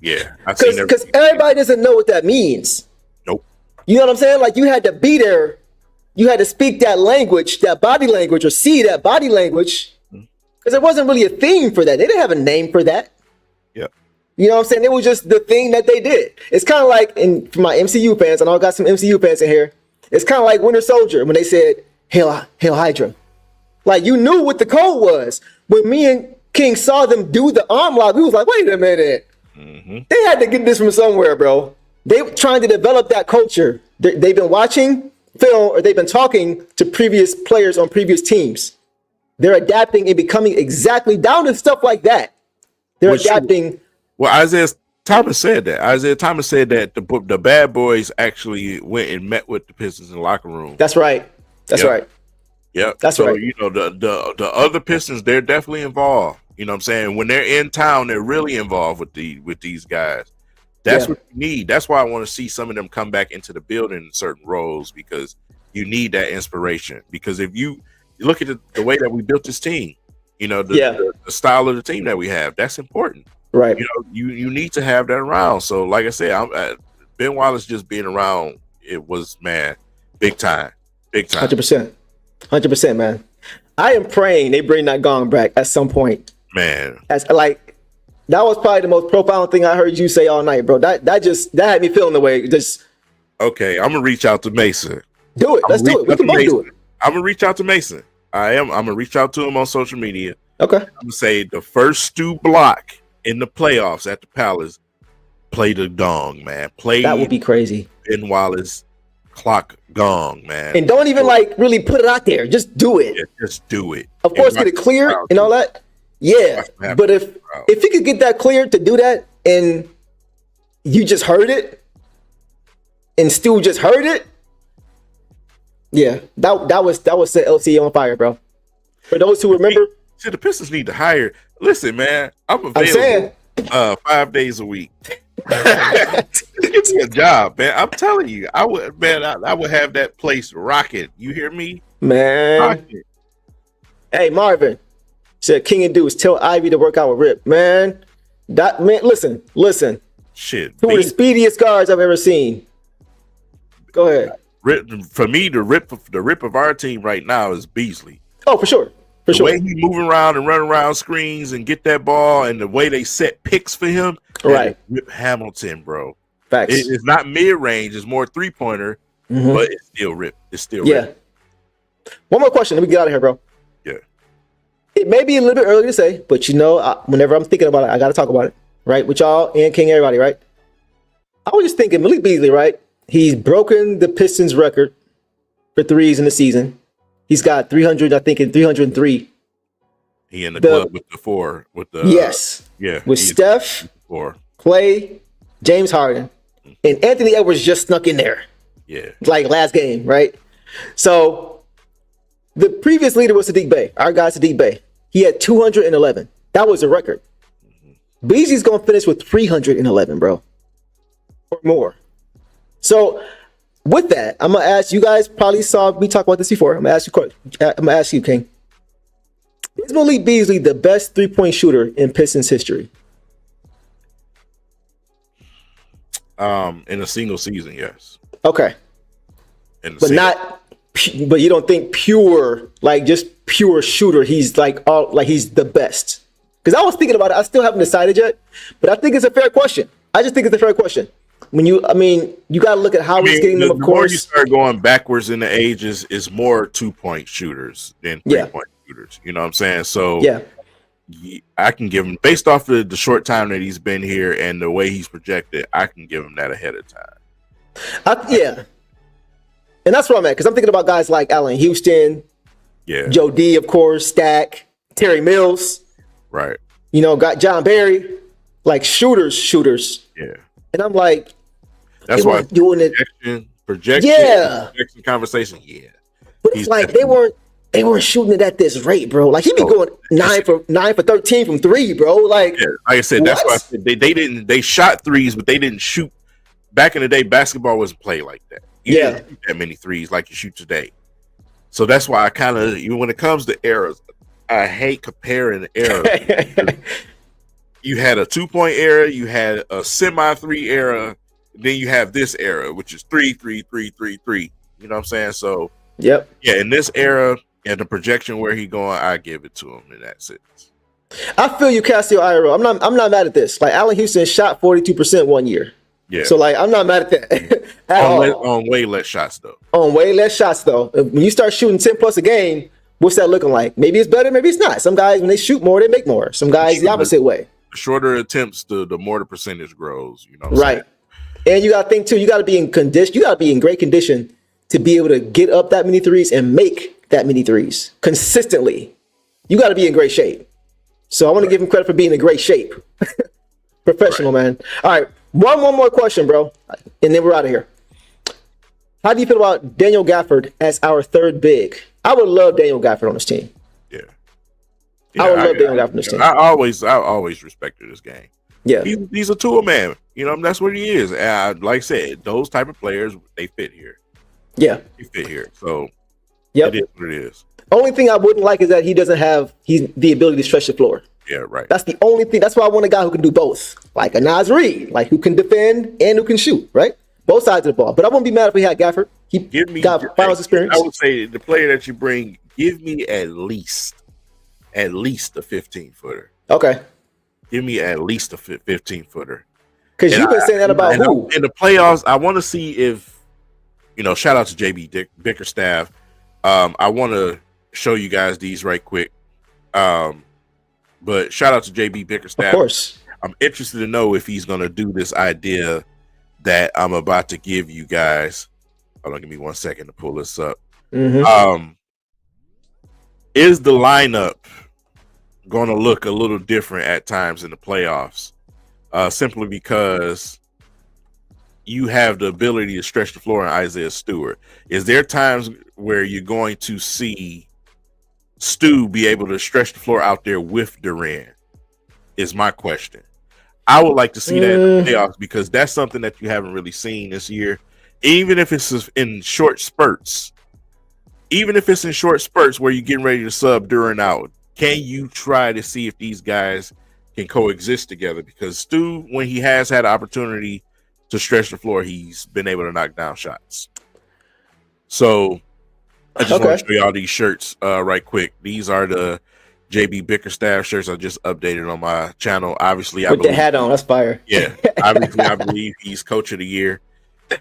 [SPEAKER 2] because everybody doesn't know what that means.
[SPEAKER 3] Nope.
[SPEAKER 2] You know what I'm saying? Like you had to be there. You had to speak that language, that body language, or see that body language. Because there wasn't really a theme for that. They didn't have a name for that.
[SPEAKER 3] Yep.
[SPEAKER 2] You know what I'm saying? It was just the thing that they did. It's kind of like, for my MCU fans, I know I got some MCU fans in here. It's kind of like Winter Soldier when they said, Hail Hydra. Like, you knew what the code was. When me and King saw them do the arm lock, we was like, wait a minute. Mm-hmm. They had to get this from somewhere, bro. They were trying to develop that culture. They've been watching film or they've been talking to previous players on previous teams. They're adapting and becoming exactly down to stuff like that. They're adapting.
[SPEAKER 3] Well, Isaiah Thomas said that. Isaiah Thomas said that the bad boys actually went and met with the Pistons in the locker room.
[SPEAKER 2] That's right. That's right.
[SPEAKER 3] Yeah.
[SPEAKER 2] That's right.
[SPEAKER 3] The other Pistons, they're definitely involved. You know what I'm saying? When they're in town, they're really involved with these guys. That's what you need. That's why I want to see some of them come back into the building in certain roles because you need that inspiration. Because if you look at the way that we built this team, the style of the team that we have, that's important.
[SPEAKER 2] Right.
[SPEAKER 3] You need to have that around. So like I said, Ben Wallace just being around, it was, man, big time.
[SPEAKER 2] 100%, man. I am praying they bring that gong back at some point.
[SPEAKER 3] Man.
[SPEAKER 2] As like that was probably the most profound thing I heard you say all night, bro. That had me feeling the way. Just
[SPEAKER 3] okay, I'm gonna reach out to Mason.
[SPEAKER 2] Do it. Let's do it. We can both do it.
[SPEAKER 3] I'm gonna reach out to Mason. I'm gonna reach out to him on social media.
[SPEAKER 2] Okay.
[SPEAKER 3] I'm gonna say the first Stu Block in the playoffs at the Palace, play the gong, man. Play
[SPEAKER 2] that would be crazy.
[SPEAKER 3] Ben Wallace clock gong, man.
[SPEAKER 2] And don't even like really put it out there. Just do it.
[SPEAKER 3] Yeah, just do it.
[SPEAKER 2] Of course, get it cleared and all that. Yeah. But if you could get that cleared to do that and you just heard it and Stu just heard it. Yeah, that was set LC on fire, bro. For those who remember,
[SPEAKER 3] the Pistons need to hire. Listen, man, I'm available 5 days a week. Give me a job, man. I'm telling you, I would have that place rocking. You hear me,
[SPEAKER 2] man? Rocking. Hey, Marvin said, "King and Deuce, tell Ivy to work out with Rip, man." That man, listen.
[SPEAKER 3] Shit,
[SPEAKER 2] two of the speediest guards I've ever seen. Go ahead.
[SPEAKER 3] For me, the rip of our team right now is Beasley.
[SPEAKER 2] Oh, for sure.
[SPEAKER 3] The way he moving around and run around screens and get that ball, and the way they set picks for him,
[SPEAKER 2] right?
[SPEAKER 3] Rip Hamilton, bro.
[SPEAKER 2] Facts.
[SPEAKER 3] It's not mid range; it's more 3-pointer, but it's still Rip. It's still Rip.
[SPEAKER 2] One more question, then we get out of here, bro.
[SPEAKER 3] Yeah.
[SPEAKER 2] It may be a little bit early to say, but whenever I'm thinking about it, I got to talk about it, right? With y'all and King, everybody, right? I was just thinking, Malik Beasley, right? He's broken the Pistons record for threes in the season. He's got 300, I think, in 303.
[SPEAKER 3] He in the club with the four.
[SPEAKER 2] With Steph, Clay, James Harden, and Anthony Edwards just snuck in there.
[SPEAKER 3] Yeah.
[SPEAKER 2] Like last game, right? So the previous leader was Sadiq Bey. Our guy Sadiq Bey. He had 211. That was a record. Beasley's going to finish with 311, bro. Or more. So with that, I'm gonna ask you guys. Probably saw me talk about this before. I'm gonna ask you, King. Is Malik Beasley the best 3-point shooter in Pistons history?
[SPEAKER 3] In a single season, yes.
[SPEAKER 2] Okay, but you don't think just pure shooter? He's he's the best. Because I was thinking about it. I still haven't decided yet, but I think it's a fair question. I just think it's a fair question. You got to look at how he's getting them, of course. The more you
[SPEAKER 3] start going backwards in the ages, is more 2-point shooters than 3-point shooters. You know what I'm saying? So I can give him, based off of the short time that he's been here and the way he's projected, I can give him that ahead of time. And that's where I'm at, because I'm thinking about guys like Allen Houston, Joe D, of course, Stack, Terry Mills. Right. Got John Barry, like shooters. Yeah. And I'm like, that's why doing projection conversation. Yeah, but it's like they weren't shooting it at this rate, bro. Like he be going 9 for 13 from 3, bro. Like I said, that's why I said they shot threes, but they didn't shoot. Back in the day, basketball wasn't played like that. You didn't shoot that many threes like you shoot today. So that's why I kind of, when it comes to eras, I hate comparing eras. You had a 2-point era, you had a semi-3 era, then you have this era, which is 3, 3, 3, 3, 3. You know what I'm saying? So, in this era and the projection where he going, I give it to him in that sense.
[SPEAKER 2] I feel you, Casio Iro. I'm not mad at this. Like Allen Houston shot 42% one year. Yeah. So I'm not mad at that.
[SPEAKER 3] On way less shots though.
[SPEAKER 2] When you start shooting 10 plus a game, what's that looking like? Maybe it's better, maybe it's not. Some guys, when they shoot more, they make more. Some guys the opposite way.
[SPEAKER 3] The shorter attempts, the more the percentage grows. You know what I'm saying?
[SPEAKER 2] And you got to think too. You got to be in condition. You got to be in great condition to be able to get up that many threes and make that many threes consistently. You got to be in great shape. So I want to give him credit for being in great shape. Professional, man. All right, one more question, bro, and then we're out of here. How do you feel about Daniel Gafford as our third big? I would love Daniel Gafford on this team. I would love Daniel Gafford on this team.
[SPEAKER 3] I always respected this game.
[SPEAKER 2] Yeah,
[SPEAKER 3] he's a tool man. That's what he is. And like I said, those type of players, they fit here.
[SPEAKER 2] Yeah,
[SPEAKER 3] they fit here. So
[SPEAKER 2] it
[SPEAKER 3] is what it is.
[SPEAKER 2] Only thing I wouldn't like is that he doesn't have the ability to stretch the floor.
[SPEAKER 3] Yeah, right.
[SPEAKER 2] That's the only thing. That's why I want a guy who can do both, like a Nas Reed, like who can defend and who can shoot, right? both sides of the ball. But I wouldn't be mad if we had Gafford. He got finals experience.
[SPEAKER 3] I would say the player that you bring, give me at least a 15-footer.
[SPEAKER 2] Okay.
[SPEAKER 3] Give me at least a 15-footer.
[SPEAKER 2] Because you've been saying that about who?
[SPEAKER 3] In the playoffs, I want to see if, shout out to JB Bickerstaff. I want to show you guys these right quick. But shout out to JB Bickerstaff.
[SPEAKER 2] Of course.
[SPEAKER 3] I'm interested to know if he's going to do this idea that I'm about to give you guys. Hold on, give me 1 second to pull this up.
[SPEAKER 2] Mm-hmm.
[SPEAKER 3] Is the lineup going to look a little different at times in the playoffs? Simply because you have the ability to stretch the floor in Isaiah Stewart. Is there times where you're going to see Stu be able to stretch the floor out there with Durant? Is my question. I would like to see that in the playoffs because that's something that you haven't really seen this year. Even if it's in short spurts. Even if it's in short spurts where you're getting ready to sub Durant out, can you try to see if these guys can coexist together? Because Stu, when he has had an opportunity to stretch the floor, he's been able to knock down shots. So I just want to show y'all these shirts right quick. These are the JB Bickerstaff shirts I just updated on my channel. Obviously,
[SPEAKER 2] with the hat on, that's fire.
[SPEAKER 3] Yeah, obviously, I believe he's Coach of the Year.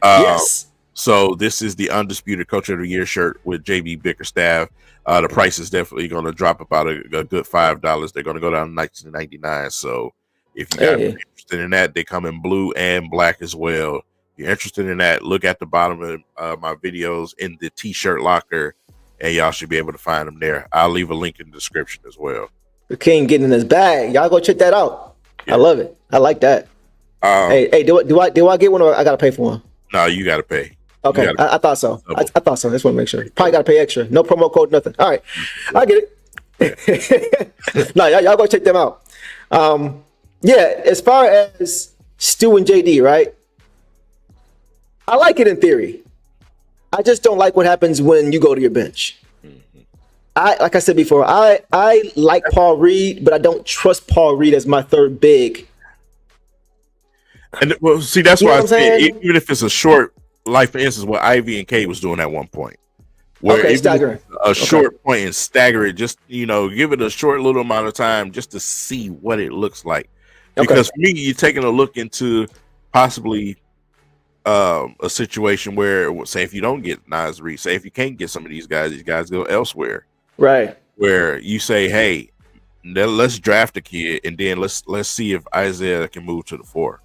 [SPEAKER 2] Yes.
[SPEAKER 3] So this is the undisputed Coach of the Year shirt with JB Bickerstaff. The price is definitely going to drop about a good $5. They're going to go down to $19.99. So if you guys are interested in that, they come in blue and black as well. If you're interested in that, look at the bottom of my videos in the T-shirt locker, and y'all should be able to find them there. I'll leave a link in the description as well.
[SPEAKER 2] The King getting in his bag. Y'all go check that out. Yeah. I love it. I like that. Hey, do I get one or I got to pay for one?
[SPEAKER 3] No, you got to pay.
[SPEAKER 2] Okay, I thought so. I thought so. I just want to make sure. Probably got to pay extra. No promo code, nothing. All right, I get it. No, y'all go check them out. Yeah, as far as Stu and JD, right? I like it in theory. I just don't like what happens when you go to your bench. Like I said before, I like Paul Reed, but I don't trust Paul Reed as my third big.
[SPEAKER 3] And well, see, that's why I say even if it's a short. Like, for instance, what Ivy and Cade was doing at one point. Where
[SPEAKER 2] staggering.
[SPEAKER 3] A short point and stagger it, just, give it a short little amount of time just to see what it looks like. Because for me, you're taking a look into possibly a situation where, say, if you don't get Naz Reid, say if you can't get some of these guys go elsewhere.
[SPEAKER 2] Right.
[SPEAKER 3] Where you say, hey, let's draft a kid and then let's see if Isaiah can move to the 4.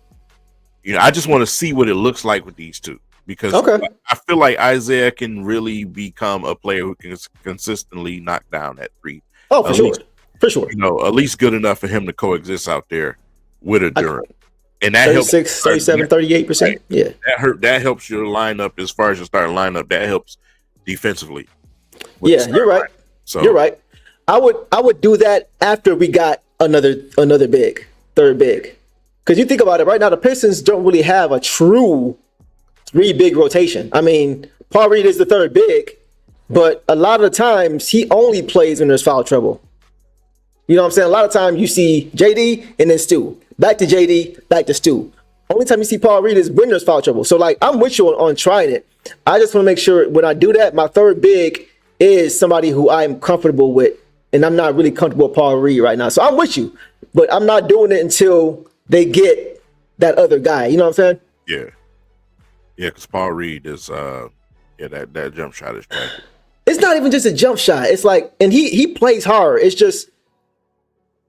[SPEAKER 3] I just want to see what it looks like with these two. Because I feel like Isaiah can really become a player who can consistently knock down that 3.
[SPEAKER 2] Oh, for sure.
[SPEAKER 3] At least good enough for him to coexist out there with a Durant. And that
[SPEAKER 2] 36, 37, 38%. Right? Yeah.
[SPEAKER 3] That helps your lineup as far as your starting lineup. That helps defensively.
[SPEAKER 2] Yeah, you're right. So you're right. I would do that after we got another big, third big. Because you think about it, right now the Pistons don't really have a true 3 big rotation. I mean, Paul Reed is the third big, but a lot of the times he only plays when there's foul trouble. You know what I'm saying? A lot of times you see JD and then Stu. Back to JD, back to Stu. Only time you see Paul Reed is when there's foul trouble. So, like, I'm with you on trying it. I just want to make sure when I do that, my third big is somebody who I'm comfortable with, and I'm not really comfortable with Paul Reed right now. So I'm with you, but I'm not doing it until they get that other guy. You know what I'm saying?
[SPEAKER 3] Yeah. Yeah, because Paul Reed is, that jump shot is tragic.
[SPEAKER 2] It's not even just a jump shot. It's like, and he plays hard. It's just,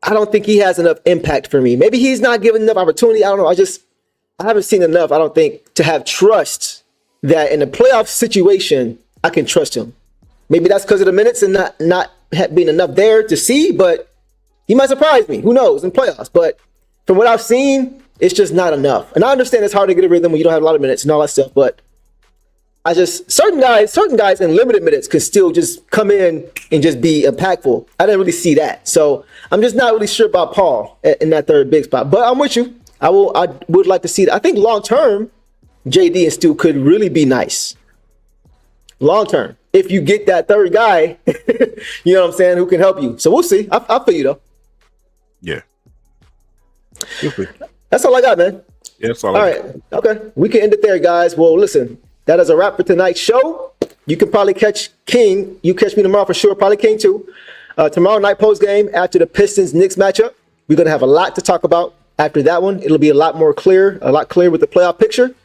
[SPEAKER 2] I don't think he has enough impact for me. Maybe he's not given enough opportunity. I don't know. I haven't seen enough, I don't think, to have trust that in a playoff situation, I can trust him. Maybe that's because of the minutes and not being enough there to see, but he might surprise me. Who knows in playoffs? But from what I've seen, it's just not enough. And I understand it's hard to get a rhythm when you don't have a lot of minutes and all that stuff, but certain guys in limited minutes could still just come in and just be impactful. I didn't really see that. So I'm just not really sure about Paul in that third big spot. But I'm with you. I would like to see that. I think long term, JD and Stu could really be nice. Long term. If you get that third guy, you know what I'm saying, who can help you. So we'll see. I feel you though.
[SPEAKER 3] Yeah.
[SPEAKER 2] That's all I got, man.
[SPEAKER 3] Yeah, that's all.
[SPEAKER 2] All right. Okay. We can end it there, guys. Well, listen, that is a wrap for tonight's show. You can probably catch King. You catch me tomorrow for sure. Probably King too. Tomorrow night post game after the Pistons-Knicks matchup. We're going to have a lot to talk about after that one. It'll be a lot clear with the playoff picture.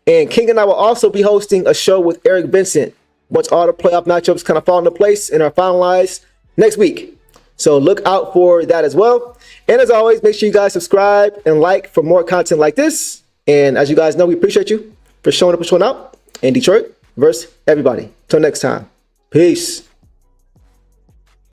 [SPEAKER 2] And King and I will also be hosting a show with Eric Vincent once all the playoff matchups kind of fall into place and are finalized next week. So look out for that as well. And as always, make sure you guys subscribe and like for more content like this. And as you guys know, we appreciate you for showing up and showing out. And Detroit versus everybody. Till next time. Peace.